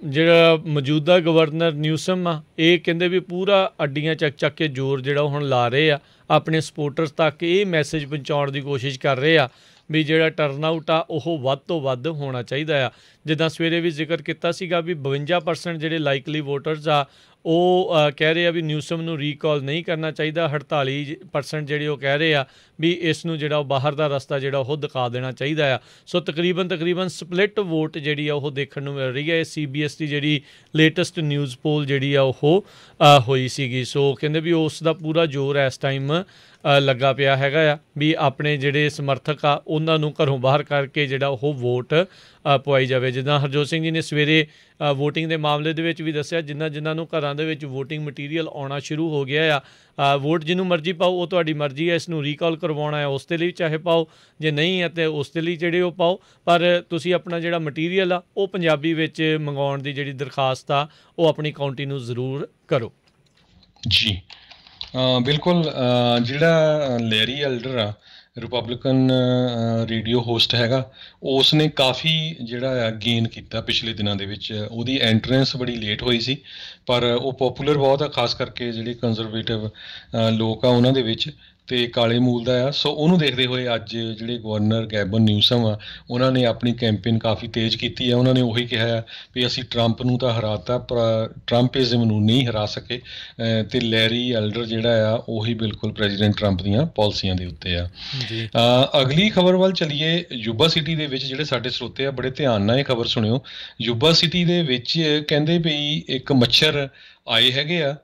ਜਿਹੜਾ ਮੌਜੂਦਾ ਗਵਰਨਰ ਨਿਊਸਮ ਆ, ਇਹ ਕਹਿੰਦੇ ਵੀ ਪੂਰਾ ਅੱਡੀਆਂ ਚੱਕ ਕੇ ਜ਼ੋਰ ਜਿਹੜਾ ਹੁਣ ਲਾ ਰਹੇ ਆ ਆਪਣੇ ਸਪੋਰਟਰਸ ਤੱਕ। ਇਹ ਮੈਸੇਜ ਪਹੁੰਚਾਉਣ ਦੀ ਕੋਸ਼ਿਸ਼ ਕਰ ਰਹੇ ਆ ਵੀ ਜਿਹੜਾ ਟਰਨ ਆਊਟ ਆ ਉਹ ਵੱਧ ਤੋਂ ਵੱਧ ਹੋਣਾ ਚਾਹੀਦਾ ਆ। ਜਿੱਦਾਂ ਸਵੇਰੇ ਵੀ ਜ਼ਿਕਰ ਕੀਤਾ ਸੀਗਾ ਵੀ 52% ਜਿਹੜੇ ਲਾਈਕਲੀ ਵੋਟਰਸ ਆ ਉਹ ਕਹਿ ਰਹੇ ਆ ਵੀ ਨਿਊਸਮ ਨੂੰ ਰੀਕਾਲ ਨਹੀਂ ਕਰਨਾ ਚਾਹੀਦਾ। 48% ਜਿਹੜੇ ਉਹ ਕਹਿ ਰਹੇ ਆ ਵੀ ਇਸ ਨੂੰ ਜਿਹੜਾ ਉਹ ਬਾਹਰ ਦਾ ਰਸਤਾ ਜਿਹੜਾ ਉਹ ਦਿਖਾ ਦੇਣਾ ਚਾਹੀਦਾ ਆ। ਸੋ ਤਕਰੀਬਨ ਸਪਲਿਟ ਵੋਟ ਜਿਹੜੀ ਆ ਉਹ ਦੇਖਣ ਨੂੰ ਮਿਲ ਰਹੀ ਹੈ। ਇਹ CBS ਦੀ ਜਿਹੜੀ ਲੇਟੈਸਟ ਨਿਊਜ਼ ਪੋਲ ਜਿਹੜੀ ਆ ਉਹ ਹੋਈ ਸੀਗੀ। ਸੋ ਕਹਿੰਦੇ ਵੀ ਉਸ ਦਾ ਪੂਰਾ ਜ਼ੋਰ ਇਸ ਟਾਈਮ ਲੱਗਾ ਪਿਆ ਹੈਗਾ ਆ ਵੀ ਆਪਣੇ ਜਿਹੜੇ ਸਮਰਥਕ ਆ ਉਹਨਾਂ ਨੂੰ ਘਰੋਂ ਬਾਹਰ ਕਰਕੇ ਜਿਹੜਾ ਉਹ ਵੋਟ ਪਵਾਈ ਜਾਵੇ। ਜਿੱਦਾਂ ਹਰਜੋਤ ਸਿੰਘ ਜੀ ਨੇ ਸਵੇਰੇ ਵੋਟਿੰਗ ਦੇ ਮਾਮਲੇ ਦੇ ਵਿੱਚ ਵੀ ਦੱਸਿਆ, ਜਿਨ੍ਹਾਂ ਨੂੰ ਘਰਾਂ ਦੇ ਵਿੱਚ ਵੋਟਿੰਗ ਮਟੀਰੀਅਲ ਆਉਣਾ ਸ਼ੁਰੂ ਹੋ ਗਿਆ ਆ, ਵੋਟ ਜਿਹਨੂੰ ਮਰਜ਼ੀ ਪਾਓ, ਉਹ ਤੁਹਾਡੀ ਮਰਜ਼ੀ ਹੈ। ਇਸ ਨੂੰ ਰੀਕਾਲ ਕਰਵਾਉਣਾ ਹੈ ਉਸ ਦੇ ਲਈ ਚਾਹੇ ਪਾਓ, ਜੇ ਨਹੀਂ ਹੈ ਤਾਂ ਉਸ ਦੇ ਲਈ ਜਿਹੜੇ ਉਹ ਪਾਓ, ਪਰ ਤੁਸੀਂ ਆਪਣਾ ਜਿਹੜਾ ਮਟੀਰੀਅਲ ਆ ਉਹ ਪੰਜਾਬੀ ਵਿੱਚ ਮੰਗਵਾਉਣ ਦੀ ਜਿਹੜੀ ਦਰਖਾਸਤ ਆ ਉਹ ਆਪਣੀ ਕਾਉਂਟੀ ਨੂੰ ਜ਼ਰੂਰ ਕਰੋ। ਜੀ, ਬਿਲਕੁਲ। ਜਿਹੜਾ ਲੈਰੀ ਐਲਡਰ ਆ, ਰਿਪਬਲਿਕਨ ਰੇਡੀਓ ਹੋਸਟ ਹੈਗਾ, ਉਸ ਨੇ ਕਾਫੀ ਜਿਹੜਾ ਆ ਗੇਨ ਕੀਤਾ ਪਿਛਲੇ ਦਿਨਾਂ ਦੇ ਵਿੱਚ। ਉਹਦੀ ਐਂਟਰੈਂਸ ਬੜੀ ਲੇਟ ਹੋਈ ਸੀ, ਪਰ ਉਹ ਪੋਪੂਲਰ ਬਹੁਤ ਆ, ਖਾਸ ਕਰਕੇ ਜਿਹੜੇ ਕੰਜ਼ਰਵੇਟਿਵ ਲੋਕ ਆ ਉਹਨਾਂ ਦੇ ਵਿੱਚ, ਅਤੇ ਕਾਲੇ ਮੂਲ ਦਾ ਆ। ਸੋ ਉਹਨੂੰ ਦੇਖਦੇ ਹੋਏ ਅੱਜ ਜਿਹੜੇ ਗਵਰਨਰ ਗੈਬਨ ਨਿਊਸਮ ਆ, ਉਹਨਾਂ ਨੇ ਆਪਣੀ ਕੈਂਪੇਨ ਕਾਫੀ ਤੇਜ਼ ਕੀਤੀ ਆ। ਉਹਨਾਂ ਨੇ ਉਹੀ ਕਿਹਾ ਆ ਵੀ ਅਸੀਂ ਟਰੰਪ ਨੂੰ ਤਾਂ ਹਰਾਤਾ, ਪਰ ਟਰੰਪਿਜ਼ਮ ਨੂੰ ਨਹੀਂ ਹਰਾ ਸਕੇ, ਅਤੇ ਲੈਰੀ ਐਲਡਰ ਜਿਹੜਾ ਆ ਉਹੀ ਬਿਲਕੁਲ ਪ੍ਰੈਜ਼ੀਡੈਂਟ ਟਰੰਪ ਦੀਆਂ ਪਾਲਿਸੀਆਂ ਦੇ ਉੱਤੇ ਆ। ਅਗਲੀ ਖਬਰ ਵੱਲ ਚਲੀਏ। ਯੂਬਾ ਸਿਟੀ ਦੇ ਵਿੱਚ ਜਿਹੜੇ ਸਾਡੇ ਸਰੋਤੇ ਆ ਬੜੇ ਧਿਆਨ ਨਾਲ ਇਹ ਖਬਰ ਸੁਣਿਓ। ਯੂਬਾ ਸਿਟੀ ਦੇ ਵਿੱਚ ਕਹਿੰਦੇ ਵੀ ਇੱਕ ਮੱਛਰ ਆਏ ਹੈਗੇ ਆ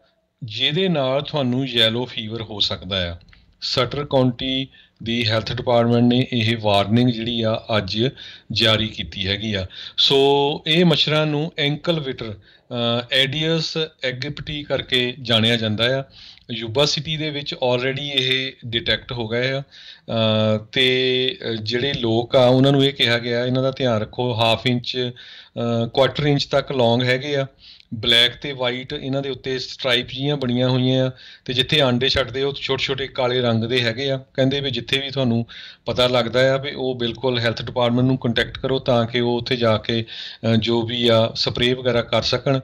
ਜਿਹਦੇ ਨਾਲ ਤੁਹਾਨੂੰ ਯੈਲੋ ਫੀਵਰ ਹੋ ਸਕਦਾ ਆ। ਸਟਰ ਕਾਉਂਟੀ ਦੀ ਹੈਲਥ ਡਿਪਾਰਟਮੈਂਟ ਨੇ ਇਹ ਵਾਰਨਿੰਗ ਜਿਹੜੀ ਆ ਅੱਜ ਜਾਰੀ ਕੀਤੀ ਹੈਗੀ ਆ। ਸੋ ਇਹ ਮੱਛਰਾਂ ਨੂੰ ਐਂਕਲ ਵਿਟਰ ਐਡੀਅਸ ਐਗਿਪਟੀ ਕਰਕੇ ਜਾਣਿਆ ਜਾਂਦਾ ਆ। ਯੂਬਾ ਸਿਟੀ ਦੇ ਵਿੱਚ ਆਲਰੇਡੀ ਇਹ ਡਿਟੈਕਟ ਹੋ ਗਏ ਆ, ਅਤੇ ਜਿਹੜੇ ਲੋਕ ਆ ਉਹਨਾਂ ਨੂੰ ਇਹ ਕਿਹਾ ਗਿਆ ਇਹਨਾਂ ਦਾ ਧਿਆਨ ਰੱਖੋ। 1/2 ਇੰਚ 1/4 ਇੰਚ ਤੱਕ ਲੌਂਗ ਹੈਗੇ ਆ, ਬਲੈਕ ਅਤੇ ਵਾਈਟ ਇਹਨਾਂ ਦੇ ਉੱਤੇ ਸਟਰਾਈਪ ਜਿਹੀਆਂ ਬਣੀਆਂ ਹੋਈਆਂ ਆ, ਅਤੇ ਜਿੱਥੇ ਆਂਡੇ ਛੱਡਦੇ ਉਹ ਛੋਟੇ ਛੋਟੇ ਕਾਲੇ ਰੰਗ ਦੇ ਹੈਗੇ ਆ। ਕਹਿੰਦੇ ਵੀ ਜਿੱਥੇ ਵੀ ਤੁਹਾਨੂੰ ਪਤਾ ਲੱਗਦਾ ਆ ਵੀ ਉਹ ਬਿਲਕੁਲ ਹੈਲਥ ਡਿਪਾਰਟਮੈਂਟ ਨੂੰ ਕੰਟੈਕਟ ਕਰੋ ਤਾਂ ਕਿ ਉਹ ਉੱਥੇ ਜਾ ਕੇ ਜੋ ਵੀ ਆ ਸਪਰੇਅ ਵਗੈਰਾ ਕਰ ਸਕਣ।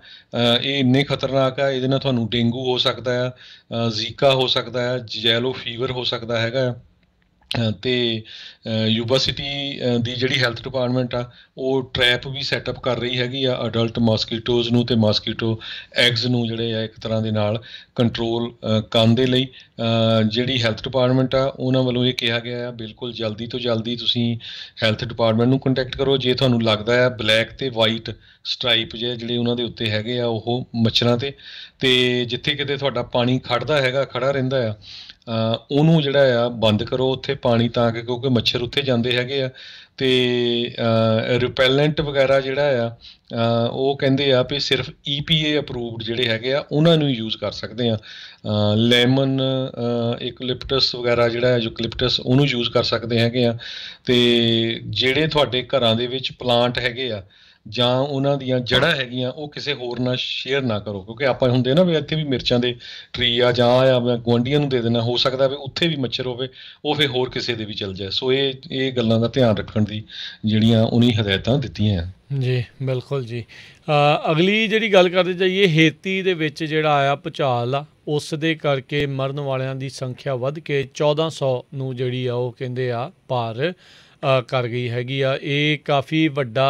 ਇਹ ਇੰਨੇ ਖਤਰਨਾਕ ਆ, ਇਹਦੇ ਨਾਲ ਤੁਹਾਨੂੰ ਡੇਂਗੂ ਹੋ ਸਕਦਾ ਆ, ਜ਼ੀਕਾ ਹੋ ਸਕਦਾ ਆ, ਯੈਲੋ ਫੀਵਰ ਹੋ ਸਕਦਾ ਹੈਗਾ। ਅਤੇ ਯੂਬਾ ਸਿਟੀ ਦੀ ਜਿਹੜੀ ਹੈਲਥ ਡਿਪਾਰਟਮੈਂਟ ਆ ਉਹ ਟਰੈਪ ਵੀ ਸੈਟਅਪ ਕਰ ਰਹੀ ਹੈਗੀ ਆ ਅਡਲਟ ਮੋਸਕੀਟੋਜ਼ ਨੂੰ, ਅਤੇ ਮੋਸਕੀਟੋ ਐਗਜ਼ ਨੂੰ ਜਿਹੜੇ ਆ ਇੱਕ ਤਰ੍ਹਾਂ ਦੇ ਨਾਲ ਕੰਟਰੋਲ ਕਰਨ ਦੇ ਲਈ। ਜਿਹੜੀ ਹੈਲਥ ਡਿਪਾਰਟਮੈਂਟ ਆ ਉਹਨਾਂ ਵੱਲੋਂ ਇਹ ਕਿਹਾ ਗਿਆ ਆ ਬਿਲਕੁਲ ਜਲਦੀ ਤੋਂ ਜਲਦੀ ਤੁਸੀਂ ਹੈਲਥ ਡਿਪਾਰਟਮੈਂਟ ਨੂੰ ਕੰਟੈਕਟ ਕਰੋ ਜੇ ਤੁਹਾਨੂੰ ਲੱਗਦਾ ਆ ਬਲੈਕ ਅਤੇ ਵਾਈਟ ਸਟਰਾਈਪ ਜਿਹੜੇ ਉਹਨਾਂ ਦੇ ਉੱਤੇ ਹੈਗੇ ਆ ਉਹ ਮੱਛਰਾਂ 'ਤੇ। ਅਤੇ ਜਿੱਥੇ ਕਿਤੇ ਤੁਹਾਡਾ ਪਾਣੀ ਖੜਾ ਰਹਿੰਦਾ ਆ, ਉਹਨੂੰ ਜਿਹੜਾ ਆ ਬੰਦ ਕਰੋ ਉੱਥੇ ਪਾਣੀ, ਤਾਂ ਕਿ ਕਿਉਂਕਿ ਮੱਛਰ ਉੱਥੇ ਜਾਂਦੇ ਹੈਗੇ ਆ। ਅਤੇ ਰਿਪੈਲੈਂਟ ਵਗੈਰਾ ਜਿਹੜਾ ਆ ਉਹ ਕਹਿੰਦੇ ਆ ਵੀ ਸਿਰਫ EPA ਅਪਰੂਵਡ ਜਿਹੜੇ ਹੈਗੇ ਆ ਉਹਨਾਂ ਨੂੰ ਯੂਜ਼ ਕਰ ਸਕਦੇ ਆ। ਲੈਮਨ ਇਕਲਿਪਟਸ ਵਗੈਰਾ ਜਿਹੜਾ ਯੂਕਲਿਪਟਸ ਉਹਨੂੰ ਯੂਜ਼ ਕਰ ਸਕਦੇ ਹੈਗੇ ਆ। ਅਤੇ ਜਿਹੜੇ ਤੁਹਾਡੇ ਘਰਾਂ ਦੇ ਵਿੱਚ ਪਲਾਂਟ ਹੈਗੇ ਆ ਜਾਂ ਉਹਨਾਂ ਦੀਆਂ ਜੜ੍ਹਾਂ ਹੈਗੀਆਂ ਉਹ ਕਿਸੇ ਹੋਰ ਨਾਲ ਸ਼ੇਅਰ ਨਾ ਕਰੋ, ਕਿਉਂਕਿ ਆਪਾਂ ਹੁੰਦੇ ਨਾ ਵੀ ਇੱਥੇ ਵੀ ਮਿਰਚਾਂ ਦੇ ਟਰੀ ਆ ਜਾਂ ਆ ਮੈਂ ਗੁਆਂਢੀਆਂ ਨੂੰ ਦੇ ਦੇਣਾ, ਹੋ ਸਕਦਾ ਵੀ ਉੱਥੇ ਵੀ ਮੱਛਰ ਹੋਵੇ, ਉਹ ਫਿਰ ਹੋਰ ਕਿਸੇ ਦੇ ਵੀ ਚਲ ਜਾਏ। ਸੋ ਇਹ ਗੱਲਾਂ ਦਾ ਧਿਆਨ ਰੱਖਣ ਦੀ ਜਿਹੜੀਆਂ ਉਹਨੀ ਹਦਾਇਤਾਂ ਦਿੱਤੀਆਂ ਆ। ਜੀ ਬਿਲਕੁਲ ਜੀ। ਅਗਲੀ ਜਿਹੜੀ ਗੱਲ ਕਰਦੇ ਜਾਈਏ, ਹੇਤੀ ਦੇ ਵਿੱਚ ਜਿਹੜਾ ਆਇਆ ਭੂਚਾਲ ਆ, ਉਸ ਦੇ ਕਰਕੇ ਮਰਨ ਵਾਲਿਆਂ ਦੀ ਸੰਖਿਆ ਵੱਧ ਕੇ 1400 ਨੂੰ ਜਿਹੜੀ ਆ ਉਹ ਕਹਿੰਦੇ ਆ ਪਾਰ ਕਰ ਗਈ ਹੈਗੀ ਆ। ਇਹ ਕਾਫੀ ਵੱਡਾ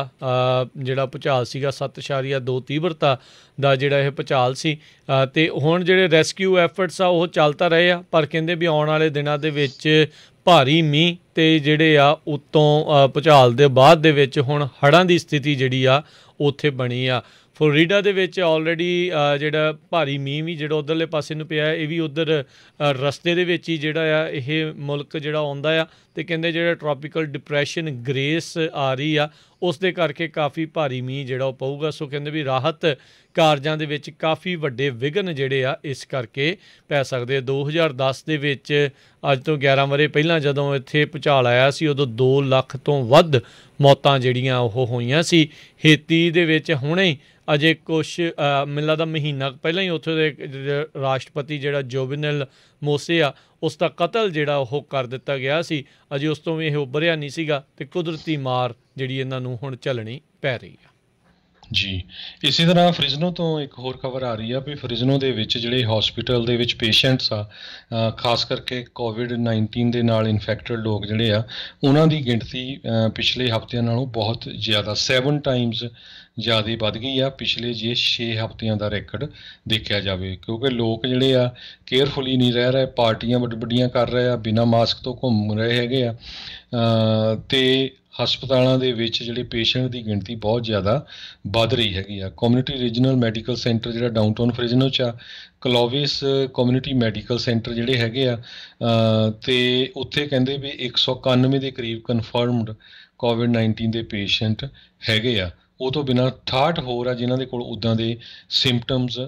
ਜਿਹੜਾ ਭੂਚਾਲ ਸੀਗਾ, 7.2 ਤੀਬਰਤਾ ਦਾ ਜਿਹੜਾ ਇਹ ਭੂਚਾਲ ਸੀ। ਅਤੇ ਹੁਣ ਜਿਹੜੇ ਰੈਸਕਿਊ ਐਫਰਟਸ ਆ ਉਹ ਚੱਲ ਤਾਂ ਰਹੇ ਆ, ਪਰ ਕਹਿੰਦੇ ਵੀ ਆਉਣ ਵਾਲੇ ਦਿਨਾਂ ਦੇ ਵਿੱਚ ਭਾਰੀ ਮੀਂਹ ਅਤੇ ਜਿਹੜੇ ਆ ਉੱਤੋਂ ਭੂਚਾਲ ਦੇ ਬਾਅਦ ਦੇ ਵਿੱਚ ਹੁਣ ਹੜ੍ਹਾਂ ਦੀ ਸਥਿਤੀ ਜਿਹੜੀ ਆ ਉੱਥੇ ਬਣੀ ਆ। ਫਲੋਰੀਡਾ ਦੇ ਵਿੱਚ ਆਲਰੇਡੀ ਜਿਹੜਾ ਭਾਰੀ ਮੀਂਹ ਵੀ ਜਿਹੜਾ ਉੱਧਰਲੇ ਪਾਸੇ ਨੂੰ ਪਿਆ, ਇਹ ਵੀ ਉੱਧਰ ਰਸਤੇ ਦੇ ਵਿੱਚ ਹੀ ਜਿਹੜਾ ਆ ਇਹ ਮੁਲਕ ਜਿਹੜਾ ਆਉਂਦਾ ਆ। ਅਤੇ ਕਹਿੰਦੇ ਜਿਹੜਾ ਟਰੋਪੀਕਲ ਡਿਪਰੈਸ਼ਨ ਗ੍ਰੇਸ ਆ ਰਹੀ ਆ, ਉਸ ਦੇ ਕਰਕੇ ਕਾਫੀ ਭਾਰੀ ਮੀਂਹ ਜਿਹੜਾ ਉਹ ਪਊਗਾ। ਸੋ ਕਹਿੰਦੇ ਵੀ ਰਾਹਤ ਕਾਰਜਾਂ ਦੇ ਵਿੱਚ ਕਾਫੀ ਵੱਡੇ ਵਿਘਨ ਜਿਹੜੇ ਆ ਇਸ ਕਰਕੇ ਪੈ ਸਕਦੇ ਆ। 2010 ਦੇ ਵਿੱਚ ਅੱਜ ਤੋਂ 11 ਵਰ੍ਹੇ ਪਹਿਲਾਂ ਜਦੋਂ ਇੱਥੇ ਭੂਚਾਲ ਆਇਆ ਸੀ, ਉਦੋਂ 2 ਲੱਖ ਤੋਂ ਵੱਧ ਮੌਤਾਂ ਜਿਹੜੀਆਂ ਉਹ ਹੋਈਆਂ ਸੀ। ਹੇਤੀ ਦੇ ਵਿੱਚ ਹੁਣੇ ਅਜੇ ਕੁਛ ਮੈਨੂੰ ਲੱਗਦਾ ਮਹੀਨਾ ਪਹਿਲਾਂ ਹੀ ਉੱਥੋਂ ਦੇ ਰਾਸ਼ਟਰਪਤੀ ਜਿਹੜਾ ਜੋਵਨਲ ਮੋਸੇ ਆ, ਉਸ ਦਾ ਕਤਲ ਜਿਹੜਾ ਉਹ ਕਰ ਦਿੱਤਾ ਗਿਆ ਸੀ। ਅਜੇ ਉਸ ਤੋਂ ਵੀ ਇਹ ਉੱਭਰਿਆ ਨਹੀਂ ਸੀਗਾ, ਅਤੇ ਕੁਦਰਤੀ ਮਾਰ ਜਿਹੜੀ ਇਹਨਾਂ ਨੂੰ ਹੁਣ ਝੱਲਣੀ ਪੈ ਰਹੀ ਆ। ਜੀ, ਇਸੇ ਤਰ੍ਹਾਂ ਫਰਿਜ਼ਨੋ ਤੋਂ ਇੱਕ ਹੋਰ ਖਬਰ ਆ ਰਹੀ ਆ ਵੀ ਫਰਿਜ਼ਨੋ ਦੇ ਵਿੱਚ ਜਿਹੜੇ ਹਸਪੀਟਲ ਦੇ ਵਿੱਚ ਪੇਸ਼ੈਂਟਸ ਆ, ਖਾਸ ਕਰਕੇ ਕੋਵਿਡ-19 ਦੇ ਨਾਲ ਇਨਫੈਕਟਡ ਲੋਕ ਜਿਹੜੇ ਆ, ਉਹਨਾਂ ਦੀ ਗਿਣਤੀ ਪਿਛਲੇ ਹਫ਼ਤਿਆਂ ਨਾਲੋਂ ਬਹੁਤ ਜ਼ਿਆਦਾ 7 ਟਾਈਮਸ ਜ਼ਿਆਦਾ ਵੱਧ ਗਈ ਆ ਪਿਛਲੇ ਜੇ 6 ਹਫ਼ਤਿਆਂ ਦਾ ਰੈਕਡ ਦੇਖਿਆ ਜਾਵੇ। ਕਿਉਂਕਿ ਲੋਕ ਜਿਹੜੇ ਆ ਕੇਅਰਫੁਲੀ ਨਹੀਂ ਰਹਿ ਰਹੇ, ਪਾਰਟੀਆਂ ਵੱਡੀਆਂ ਕਰ ਰਹੇ ਆ, ਬਿਨਾਂ ਮਾਸਕ ਤੋਂ ਘੁੰਮ ਰਹੇ ਹੈਗੇ ਆ, ਅਤੇ ਹਸਪਤਾਲਾਂ ਦੇ ਵਿੱਚ ਜਿਹੜੇ ਪੇਸ਼ੈਂਟ ਦੀ ਗਿਣਤੀ ਬਹੁਤ ਜ਼ਿਆਦਾ ਵੱਧ ਰਹੀ ਹੈਗੀ ਆ। ਕਮਿਊਨਿਟੀ ਰੀਜਨਲ ਮੈਡੀਕਲ ਸੈਂਟਰ ਜਿਹੜਾ ਡਾਊਨਟਾਊਨ ਫਰਿਜ਼ਨੋ 'ਚ ਆ, ਕਲੋਵਿਸ ਕਮਿਊਨਿਟੀ ਮੈਡੀਕਲ ਸੈਂਟਰ ਜਿਹੜੇ ਹੈਗੇ ਆ, ਅਤੇ ਉੱਥੇ ਕਹਿੰਦੇ ਵੀ 191 ਦੇ ਕਰੀਬ ਕਨਫਰਮਡ ਕੋਵਿਡ-19 ਦੇ ਪੇਸ਼ੈਂਟ ਹੈਗੇ ਆ। ਉਹ ਤੋਂ ਬਿਨਾਂ 68 ਹੋਰ ਆ ਜਿਨ੍ਹਾਂ ਦੇ ਕੋਲ ਉੱਦਾਂ ਦੇ ਸਿੰਪਟਮਸ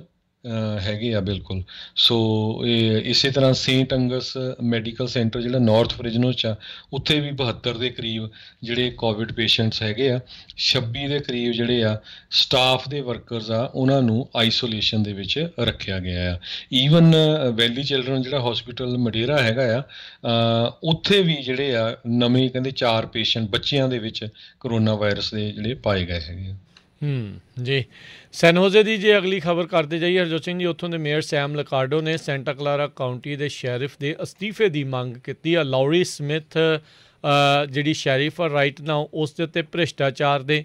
ਹੈਗੇ ਆ ਬਿਲਕੁਲ। ਸੋ ਇਸੇ ਤਰ੍ਹਾਂ ਸੇਂਟ ਅੰਗਸ ਮੈਡੀਕਲ ਸੈਂਟਰ ਜਿਹੜਾ ਨਾਰਥ ਫਰਿਜ਼ਨੋ 'ਚ ਆ, ਉੱਥੇ ਵੀ 72 ਦੇ ਕਰੀਬ ਜਿਹੜੇ ਕੋਵਿਡ ਪੇਸ਼ੈਂਟਸ ਹੈਗੇ ਆ। 26 ਦੇ ਕਰੀਬ ਜਿਹੜੇ ਆ ਸਟਾਫ ਦੇ ਵਰਕਰਸ ਆ, ਉਹਨਾਂ ਨੂੰ ਆਈਸੋਲੇਸ਼ਨ ਦੇ ਵਿੱਚ ਰੱਖਿਆ ਗਿਆ ਆ। ਈਵਨ ਵੈਲੀ ਚਿਲਡਰਨ ਜਿਹੜਾ ਹਸਪੀਟਲ ਮਡੇਰਾ ਹੈਗਾ ਆ, ਉੱਥੇ ਵੀ ਜਿਹੜੇ ਆ ਨਵੇਂ ਕਹਿੰਦੇ 4 ਪੇਸ਼ੈਂਟ ਬੱਚਿਆਂ ਦੇ ਵਿੱਚ ਕਰੋਨਾ ਵਾਇਰਸ ਦੇ ਜਿਹੜੇ ਪਾਏ ਗਏ ਹੈਗੇ ਆ। ਜੀ, ਸੈਨ ਹੋਜ਼ੇ ਦੀ ਜੇ ਅਗਲੀ ਖਬਰ ਕਰਦੇ ਜਾਈਏ, ਹਰਜੋਤ ਸਿੰਘ ਜੀ, ਉੱਥੋਂ ਦੇ ਮੇਅਰ ਸੈਮ ਲਕਾਰਡੋ ਨੇ ਸੈਂਟਾ ਕਲਾਰਾ ਕਾਊਂਟੀ ਦੇ ਸ਼ੈਰਿਫ ਦੇ ਅਸਤੀਫੇ ਦੀ ਮੰਗ ਕੀਤੀ ਆ। ਲੌਰੀ ਸਮਿਥ ਜਿਹੜੀ ਸ਼ੈਰਿਫ ਆ ਰਾਈਟ ਨਾਓ, ਉਸ ਦੇ ਉੱਤੇ ਭ੍ਰਿਸ਼ਟਾਚਾਰ ਦੇ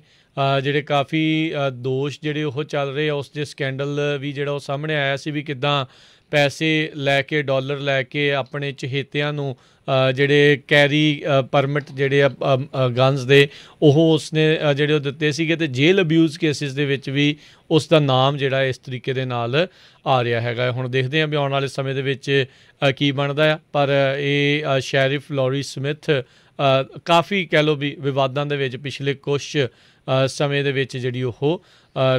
ਜਿਹੜੇ ਕਾਫੀ ਦੋਸ਼ ਜਿਹੜੇ ਉਹ ਚੱਲ ਰਹੇ ਆ। ਉਸ ਦੇ ਸਕੈਂਡਲ ਵੀ ਜਿਹੜਾ ਉਹ ਸਾਹਮਣੇ ਆਇਆ ਸੀ ਵੀ ਕਿੱਦਾਂ ਪੈਸੇ ਲੈ ਕੇ, ਡਾਲਰ ਲੈ ਕੇ ਆਪਣੇ ਚਹੇਤਿਆਂ ਨੂੰ ਜਿਹੜੇ ਕੈਰੀ ਪਰਮਿਟ ਜਿਹੜੇ ਆ ਗਨਸ ਦੇ, ਉਹ ਉਸਨੇ ਜਿਹੜੇ ਉਹ ਦਿੱਤੇ ਸੀਗੇ। ਅਤੇ ਜੇਲ ਅਬਿਊਜ਼ ਕੇਸਿਸ ਦੇ ਵਿੱਚ ਵੀ ਉਸ ਦਾ ਨਾਮ ਜਿਹੜਾ ਇਸ ਤਰੀਕੇ ਦੇ ਨਾਲ ਆ ਰਿਹਾ ਹੈਗਾ। ਹੁਣ ਦੇਖਦੇ ਹਾਂ ਵੀ ਆਉਣ ਵਾਲੇ ਸਮੇਂ ਦੇ ਵਿੱਚ ਕੀ ਬਣਦਾ ਆ। ਪਰ ਇਹ ਸ਼ੈਰਿਫ ਲੌਰੀ ਸਮਿਥ ਕਾਫੀ ਕਹਿ ਲਓ ਵੀ ਵਿਵਾਦਾਂ ਦੇ ਵਿੱਚ ਪਿਛਲੇ ਕੁਛ ਸਮੇਂ ਦੇ ਵਿੱਚ ਜਿਹੜੀ ਉਹ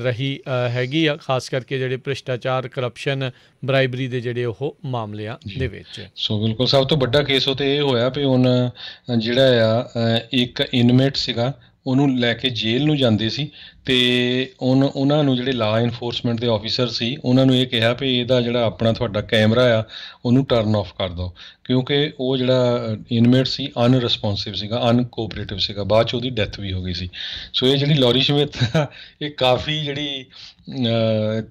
ਰਹੀ ਹੈਗੀ ਆ, ਖਾਸ ਕਰਕੇ ਜਿਹੜੇ ਭ੍ਰਿਸ਼ਟਾਚਾਰ, ਕਰਪਸ਼ਨ, ਬਰਾਈਬਰੀ ਦੇ ਜਿਹੜੇ ਉਹ ਮਾਮਲਿਆਂ ਦੇ ਵਿੱਚ। ਸੋ ਬਿਲਕੁਲ ਸਭ ਤੋਂ ਵੱਡਾ ਕੇਸ ਉਹ 'ਤੇ ਇਹ ਹੋਇਆ ਵੀ ਹੁਣ ਜਿਹੜਾ ਆ ਇੱਕ ਇਨਮੇਟ ਸੀਗਾ, ਉਹਨੂੰ ਲੈ ਕੇ ਜੇਲ੍ਹ ਨੂੰ ਜਾਂਦੇ ਸੀ, ਅਤੇ ਉਹਨਾਂ ਨੂੰ ਜਿਹੜੇ ਲਾ ਇਨਫੋਰਸਮੈਂਟ ਦੇ ਆਫਿਸਰ ਸੀ, ਉਹਨਾਂ ਨੂੰ ਇਹ ਕਿਹਾ ਵੀ ਇਹਦਾ ਜਿਹੜਾ ਆਪਣਾ ਤੁਹਾਡਾ ਕੈਮਰਾ ਆ ਉਹਨੂੰ ਟਰਨ ਆਫ ਕਰ ਦਿਓ, ਕਿਉਂਕਿ ਉਹ ਜਿਹੜਾ ਇਨਮੇਟ ਸੀ ਅਨਰਿਸਪੋਂਸਿਵ ਸੀਗਾ, ਅਨਕੋਪਰੇਟਿਵ ਸੀਗਾ। ਬਾਅਦ 'ਚ ਉਹਦੀ ਡੈਥ ਵੀ ਹੋ ਗਈ ਸੀ। ਸੋ ਇਹ ਜਿਹੜੀ ਲੌਰੀ ਸਮਿਥ ਇਹ ਕਾਫੀ ਜਿਹੜੀ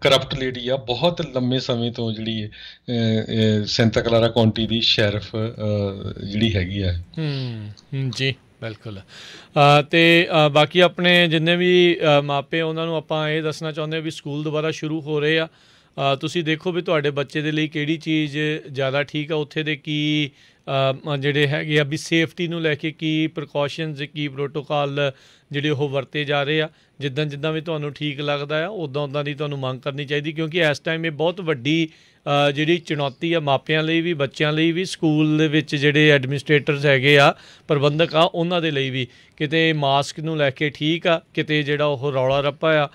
ਕਰਪਟ ਲੇਡੀ ਆ, ਬਹੁਤ ਲੰਮੇ ਸਮੇਂ ਤੋਂ ਜਿਹੜੀ ਸੈਂਟਾ ਕਲਾਰਾ ਕਾਊਂਟੀ ਦੀ ਸ਼ੈਰਿਫ ਜਿਹੜੀ ਹੈਗੀ ਆ। ਜੀ ਬਿਲਕੁਲ। ਅਤੇ ਬਾਕੀ ਆਪਣੇ ਜਿੰਨੇ ਵੀ ਮਾਪੇ, ਉਹਨਾਂ ਨੂੰ ਆਪਾਂ ਇਹ ਦੱਸਣਾ ਚਾਹੁੰਦੇ ਹਾਂ ਵੀ ਸਕੂਲ ਦੁਬਾਰਾ ਸ਼ੁਰੂ ਹੋ ਰਹੇ ਆ। ਤੁਸੀਂ ਦੇਖੋ ਵੀ ਤੁਹਾਡੇ ਬੱਚੇ ਦੇ ਲਈ ਕਿਹੜੀ ਚੀਜ਼ ਜ਼ਿਆਦਾ ਠੀਕ ਆ, ਉੱਥੇ ਦੇ ਕੀ ਜਿਹੜੇ ਹੈਗੇ ਆ ਵੀ ਸੇਫਟੀ ਨੂੰ ਲੈ ਕੇ ਕੀ ਪ੍ਰੀਕਾਸ਼ਨਸ, ਕੀ ਪ੍ਰੋਟੋਕਾਲ ਜਿਹੜੇ ਉਹ ਵਰਤੇ ਜਾ ਰਹੇ ਆ। ਜਿੱਦਾਂ ਵੀ ਤੁਹਾਨੂੰ ਠੀਕ ਲੱਗਦਾ ਆ, ਉੱਦਾਂ ਦੀ ਤੁਹਾਨੂੰ ਮੰਗ ਕਰਨੀ ਚਾਹੀਦੀ, ਕਿਉਂਕਿ ਇਸ ਟਾਈਮ ਇਹ ਬਹੁਤ ਵੱਡੀ ਜਿਹੜੀ ਚੁਣੌਤੀ ਆ ਮਾਪਿਆਂ ਲਈ ਵੀ, ਬੱਚਿਆਂ ਲਈ ਵੀ, ਸਕੂਲ ਦੇ ਵਿੱਚ ਜਿਹੜੇ ਐਡਮਿਨਿਸਟ੍ਰੇਟਰਸ ਹੈਗੇ ਆ, ਪ੍ਰਬੰਧਕ ਆ, ਉਹਨਾਂ ਦੇ ਲਈ ਵੀ। ਕਿਤੇ ਮਾਸਕ ਨੂੰ ਲੈ ਕੇ ਠੀਕ ਆ, ਕਿਤੇ ਜਿਹੜਾ ਉਹ ਰੌਲਾ ਰੱਪਾ ਆ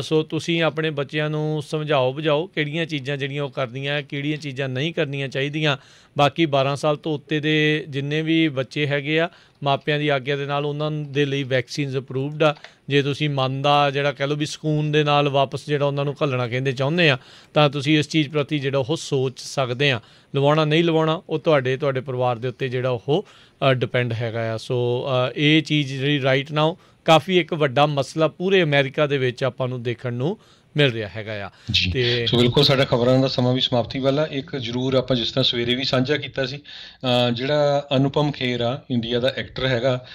ਸੋ ਤੁਸੀਂ ਆਪਣੇ ਬੱਚਿਆਂ ਨੂੰ ਸਮਝਾਓ ਬੁਝਾਓ ਕਿਹੜੀਆਂ ਚੀਜ਼ਾਂ ਜਿਹੜੀਆਂ ਉਹ ਕਰਦੀਆਂ, ਕਿਹੜੀਆਂ ਚੀਜ਼ਾਂ ਨਹੀਂ ਕਰਨੀਆਂ ਚਾਹੀਦੀਆਂ। ਬਾਕੀ 12 ਸਾਲ ਤੋਂ ਉੱਤੇ ਦੇ ਜਿੰਨੇ ਵੀ ਬੱਚੇ ਹੈਗੇ ਆ, ਮਾਪਿਆਂ ਦੀ ਆਗਿਆ ਦੇ ਨਾਲ ਉਹਨਾਂ ਦੇ ਲਈ ਵੈਕਸੀਨਸ ਅਪਰੂਵਡ ਆ। ਜੇ ਤੁਸੀਂ ਮਨ ਦਾ ਜਿਹੜਾ ਕਹਿ ਲਓ ਵੀ ਸਕੂਨ ਦੇ ਨਾਲ ਵਾਪਸ ਜਿਹੜਾ ਉਹਨਾਂ ਨੂੰ ਘੱਲਣਾ ਕਹਿੰਦੇ ਚਾਹੁੰਦੇ ਆ, ਤਾਂ ਤੁਸੀਂ ਇਸ ਚੀਜ਼ ਪ੍ਰਤੀ ਜਿਹੜਾ ਉਹ ਸੋਚ ਸਕਦੇ ਆ। ਲਵਾਉਣਾ ਨਹੀਂ ਲਵਾਉਣਾ ਉਹ ਤੁਹਾਡੇ ਪਰਿਵਾਰ ਦੇ ਉੱਤੇ ਜਿਹੜਾ ਉਹ ਡਿਪੈਂਡ ਹੈਗਾ ਆ। ਸੋ ਇਹ ਚੀਜ਼ ਜਿਹੜੀ ਰਾਈਟ ਨਾਓ ਕਾਫੀ ਇੱਕ ਵੱਡਾ ਮਸਲਾ ਪੂਰੇ ਅਮਰੀਕਾ ਦੇ ਵਿੱਚ ਆਪਾਂ ਨੂੰ ਦੇਖਣ ਨੂੰ ਮਿਲ ਰਿਹਾ ਹੈਗਾ ਆ। ਤੇ ਸੋ ਬਿਲਕੁਲ ਸਾਡਾ ਖਬਰਾਂ ਦਾ ਸਮਾਂ ਵੀ ਸਮਾਪਤੀ ਵਾਲਾ। ਇੱਕ ਜ਼ਰੂਰ ਆਪਾਂ ਜਿਸ ਤਰ੍ਹਾਂ ਸਵੇਰੇ ਵੀ ਸਾਂਝਾ ਕੀਤਾ ਸੀ, ਜਿਹੜਾ ਅਨੁਪਮ ਖੇਰ ਆ ਇੰਡੀਆ ਦਾ ਐਕਟਰ ਹੈਗਾ,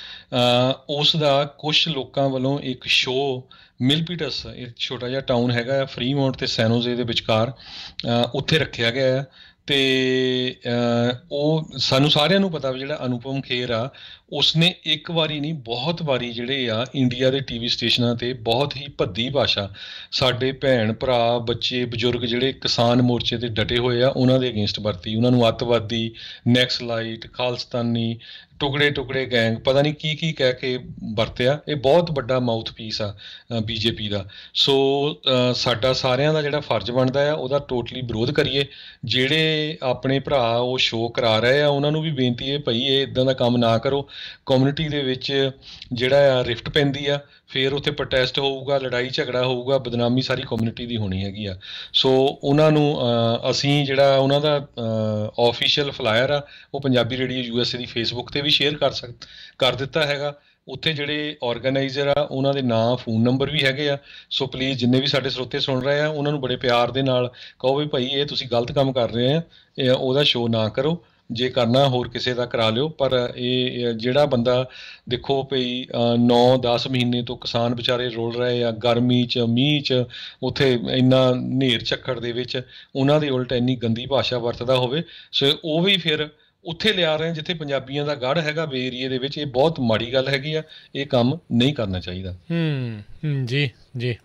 ਉਸ ਦਾ ਕੁਛ ਲੋਕਾਂ ਵੱਲੋਂ ਇੱਕ ਸ਼ੋਅ ਮਿਲਪੀਟਸ, ਇੱਕ ਛੋਟਾ ਜਿਹਾ ਟਾਊਨ ਹੈਗਾ ਫਰੀਮੌਂਟ ਤੇ ਸੈਨੋਜ਼ੇ ਦੇ ਵਿਚਕਾਰ, ਉੱਥੇ ਰੱਖਿਆ ਗਿਆ। ਅਤੇ ਉਹ ਸਾਨੂੰ ਸਾਰਿਆਂ ਨੂੰ ਪਤਾ ਵੀ ਜਿਹੜਾ ਅਨੁਪਮ ਖੇਰ ਆ ਉਸਨੇ ਇੱਕ ਵਾਰੀ ਨਹੀਂ ਬਹੁਤ ਵਾਰੀ ਜਿਹੜੇ ਆ ਇੰਡੀਆ ਦੇ TV ਸਟੇਸ਼ਨਾਂ 'ਤੇ ਬਹੁਤ ਹੀ ਭੱਦੀ ਭਾਸ਼ਾ ਸਾਡੇ ਭੈਣ ਭਰਾ ਬੱਚੇ ਬਜ਼ੁਰਗ ਜਿਹੜੇ ਕਿਸਾਨ ਮੋਰਚੇ 'ਤੇ ਡਟੇ ਹੋਏ ਆ ਉਹਨਾਂ ਦੇ ਅਗੇਂਸਟ ਵਰਤੀ। ਉਹਨਾਂ ਨੂੰ ਅੱਤਵਾਦੀ, ਨੈਕਸਲਾਈਟ, ਖਾਲਿਸਤਾਨੀ, ਟੁਕੜੇ ਗੈਂਗ, ਪਤਾ ਨਹੀਂ ਕੀ ਕਹਿ ਕੇ ਵਰਤਿਆ। ਇਹ ਬਹੁਤ ਵੱਡਾ ਮਾਊਥ ਪੀਸ ਆ BJP ਦਾ। ਸੋ ਸਾਡਾ ਸਾਰਿਆਂ ਦਾ ਜਿਹੜਾ ਫਰਜ਼ ਬਣਦਾ ਆ ਉਹਦਾ ਟੋਟਲੀ ਵਿਰੋਧ ਕਰੀਏ। ਜਿਹੜੇ ਆਪਣੇ ਭਰਾ ਉਹ ਸ਼ੋਅ ਕਰਾ ਰਹੇ ਆ ਉਹਨਾਂ ਨੂੰ ਵੀ ਬੇਨਤੀ ਹੈ ਭਾਈ ਇਹ ਇੱਦਾਂ ਦਾ ਕੰਮ ਨਾ ਕਰੋ। ਕਮਿਊਨਿਟੀ ਦੇ ਵਿੱਚ ਜਿਹੜਾ ਆ ਰਿਫਟ ਪੈਂਦੀ ਆ, ਫਿਰ ਉੱਥੇ ਪ੍ਰੋਟੈਸਟ ਹੋਊਗਾ, ਲੜਾਈ ਝਗੜਾ ਹੋਊਗਾ, ਬਦਨਾਮੀ ਸਾਰੀ ਕਮਿਊਨਿਟੀ ਦੀ ਹੋਣੀ ਹੈਗੀ ਆ। ਸੋ ਉਹਨਾਂ ਨੂੰ ਅਸੀਂ ਜਿਹੜਾ ਉਹਨਾਂ ਦਾ ਆਫੀਸ਼ੀਅਲ ਫਲਾਇਰ ਆ ਉਹ ਪੰਜਾਬੀ ਰੇਡੀਓ USA ਦੀ ਫੇਸਬੁੱਕ 'ਤੇ ਵੀ ਸ਼ੇਅਰ ਕਰ ਦਿੱਤਾ ਹੈਗਾ। ਉੱਥੇ ਜਿਹੜੇ ਆਰਗੇਨਾਈਜ਼ਰ ਆ ਉਹਨਾਂ ਦੇ ਨਾਂ, ਫੋਨ ਨੰਬਰ ਵੀ ਹੈਗੇ ਆ। ਸੋ ਪਲੀਜ਼ ਜਿੰਨੇ ਵੀ ਸਾਡੇ ਸਰੋਤੇ ਸੁਣ ਰਹੇ ਆ ਉਹਨਾਂ ਨੂੰ ਬੜੇ ਪਿਆਰ ਦੇ ਨਾਲ ਕਹੋ ਵੀ ਭਾਈ ਇਹ ਤੁਸੀਂ ਗਲਤ ਕੰਮ ਕਰ ਰਹੇ ਆ, ਉਹਦਾ ਸ਼ੋਅ ਨਾ ਕਰੋ। ਜੇ ਕਰਨਾ ਹੋਰ ਕਿਸੇ ਦਾ ਕਰਾ ਲਿਓ, ਪਰ ਇਹ ਜਿਹੜਾ ਬੰਦਾ ਦੇਖੋ ਭਈ 9-10 ਮਹੀਨੇ ਤੋਂ ਕਿਸਾਨ ਵਿਚਾਰੇ ਰੁਲ ਰਹੇ ਆ ਗਰਮੀ 'ਚ, ਮੀਂਹ 'ਚ, ਉੱਥੇ ਇੰਨਾ ਹਨੇਰ ਝੱਖੜ ਦੇ ਵਿੱਚ, ਉਹਨਾਂ ਦੇ ਉਲਟ ਇੰਨੀ ਗੰਦੀ ਭਾਸ਼ਾ ਵਰਤਦਾ ਹੋਵੇ। ਸੋ ਉਹ ਵੀ ਫਿਰ ਉੱਥੇ ਲਿਆ ਰਹੇ ਜਿੱਥੇ ਪੰਜਾਬੀਆਂ ਦਾ ਗੜ੍ਹ ਹੈਗਾ ਵੇ ਏਰੀਏ ਦੇ ਵਿੱਚ। ਇਹ ਬਹੁਤ ਮਾੜੀ ਗੱਲ ਹੈਗੀ ਆ, ਇਹ ਕੰਮ ਨਹੀਂ ਕਰਨਾ ਚਾਹੀਦਾ। ਜੀ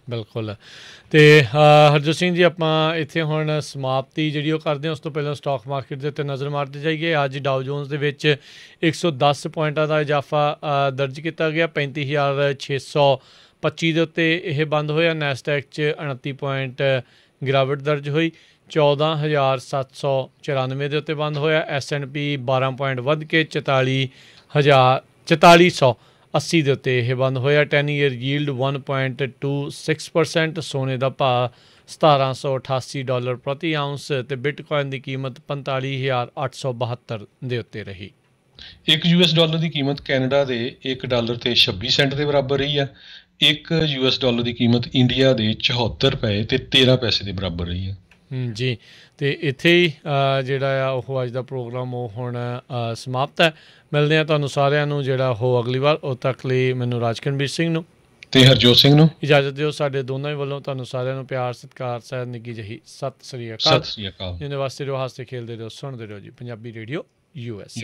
ਬਿਲਕੁਲ। ਅਤੇ ਹਰਜੋਤ ਸਿੰਘ ਜੀ ਆਪਾਂ ਇੱਥੇ ਹੁਣ ਸਮਾਪਤੀ ਜਿਹੜੀ ਉਹ ਕਰਦੇ ਹਾਂ। ਉਸ ਤੋਂ ਪਹਿਲਾਂ ਸਟਾਕ ਮਾਰਕੀਟ ਦੇ ਉੱਤੇ ਨਜ਼ਰ ਮਾਰਦੇ ਜਾਈਏ। ਅੱਜ ਡਾਓ ਜੋਨਸ ਦੇ ਵਿੱਚ 110 ਪੁਆਇੰਟਾਂ ਦਾ ਇਜ਼ਾਫਾ ਦਰਜ ਕੀਤਾ ਗਿਆ, 35,625 ਦੇ ਉੱਤੇ ਇਹ ਬੰਦ ਹੋਇਆ। ਨੈਸਡੈਕ 'ਚ 29 ਪੁਆਇੰਟ ਗਿਰਾਵਟ ਦਰਜ ਹੋਈ, 14,794 ਦੇ ਉੱਤੇ ਬੰਦ ਹੋਇਆ। S&P 12 ਪੁਆਇੰਟ ਵੱਧ ਕੇ 44,480 ਦੇ ਉੱਤੇ ਇਹ ਬੰਦ ਹੋਇਆ। 10 ਈਅਰ ਯੀਲਡ 1.26%। ਸੋਨੇ ਦਾ ਭਾਅ $1,788 ਪ੍ਰਤੀ ਆਊਂਸ ਅਤੇ ਬਿਟਕੋਇਨ ਦੀ ਕੀਮਤ 45,872 ਦੇ ਉੱਤੇ ਰਹੀ। ਇੱਕ $1 ਦੀ ਕੀਮਤ ਕੈਨੇਡਾ ਦੇ $1 ਤੇ 26 ਸੈਂਟ ਦੇ ਬਰਾਬਰ ਰਹੀ ਆ। ਇੱਕ $1 ਦੀ ਕੀਮਤ ਇੰਡੀਆ ਦੇ 74 ਰੁਪਏ ਤੇ 13 ਪੈਸੇ ਦੇ ਬਰਾਬਰ ਰਹੀ ਹੈ। ਜੀ, ਅਤੇ ਇੱਥੇ ਹੀ ਜਿਹੜਾ ਆ ਉਹ ਅੱਜ ਦਾ ਪ੍ਰੋਗਰਾਮ ਉਹ ਹੁਣ ਸਮਾਪਤ ਹੈ। ਮਿਲਦੇ ਹਾਂ ਤੁਹਾਨੂੰ ਸਾਰਿਆਂ ਨੂੰ ਜਿਹੜਾ ਉਹ ਅਗਲੀ ਵਾਰ। ਉਦੋਂ ਤੱਕ ਲਈ ਮੈਨੂੰ ਰਾਜਕਨਵੀਰ ਸਿੰਘ ਨੂੰ ਤੇ ਹਰਜੋਤ ਸਿੰਘ ਨੂੰ ਇਜਾਜ਼ਤ ਦਿਓ। ਸਾਡੇ ਦੋਨਾਂ ਹੀ ਵੱਲੋਂ ਤੁਹਾਨੂੰ ਸਾਰਿਆਂ ਨੂੰ ਪਿਆਰ, ਸਤਿਕਾਰ, ਸਹਿਤ, ਨਿੱਘੀ ਜਿਹੀ ਸਤਿ ਸ੍ਰੀ ਅਕਾਲ। ਸਤਿ ਸ੍ਰੀ ਅਕਾਲ। ਜਿਹਦੇ ਵਾਸਤੇ ਰਹੋ, ਹੱਸਦੇ ਖੇਲਦੇ ਰਹੋ, ਸੁਣਦੇ ਰਹੋ ਜੀ ਪੰਜਾਬੀ ਰੇਡੀਓ US।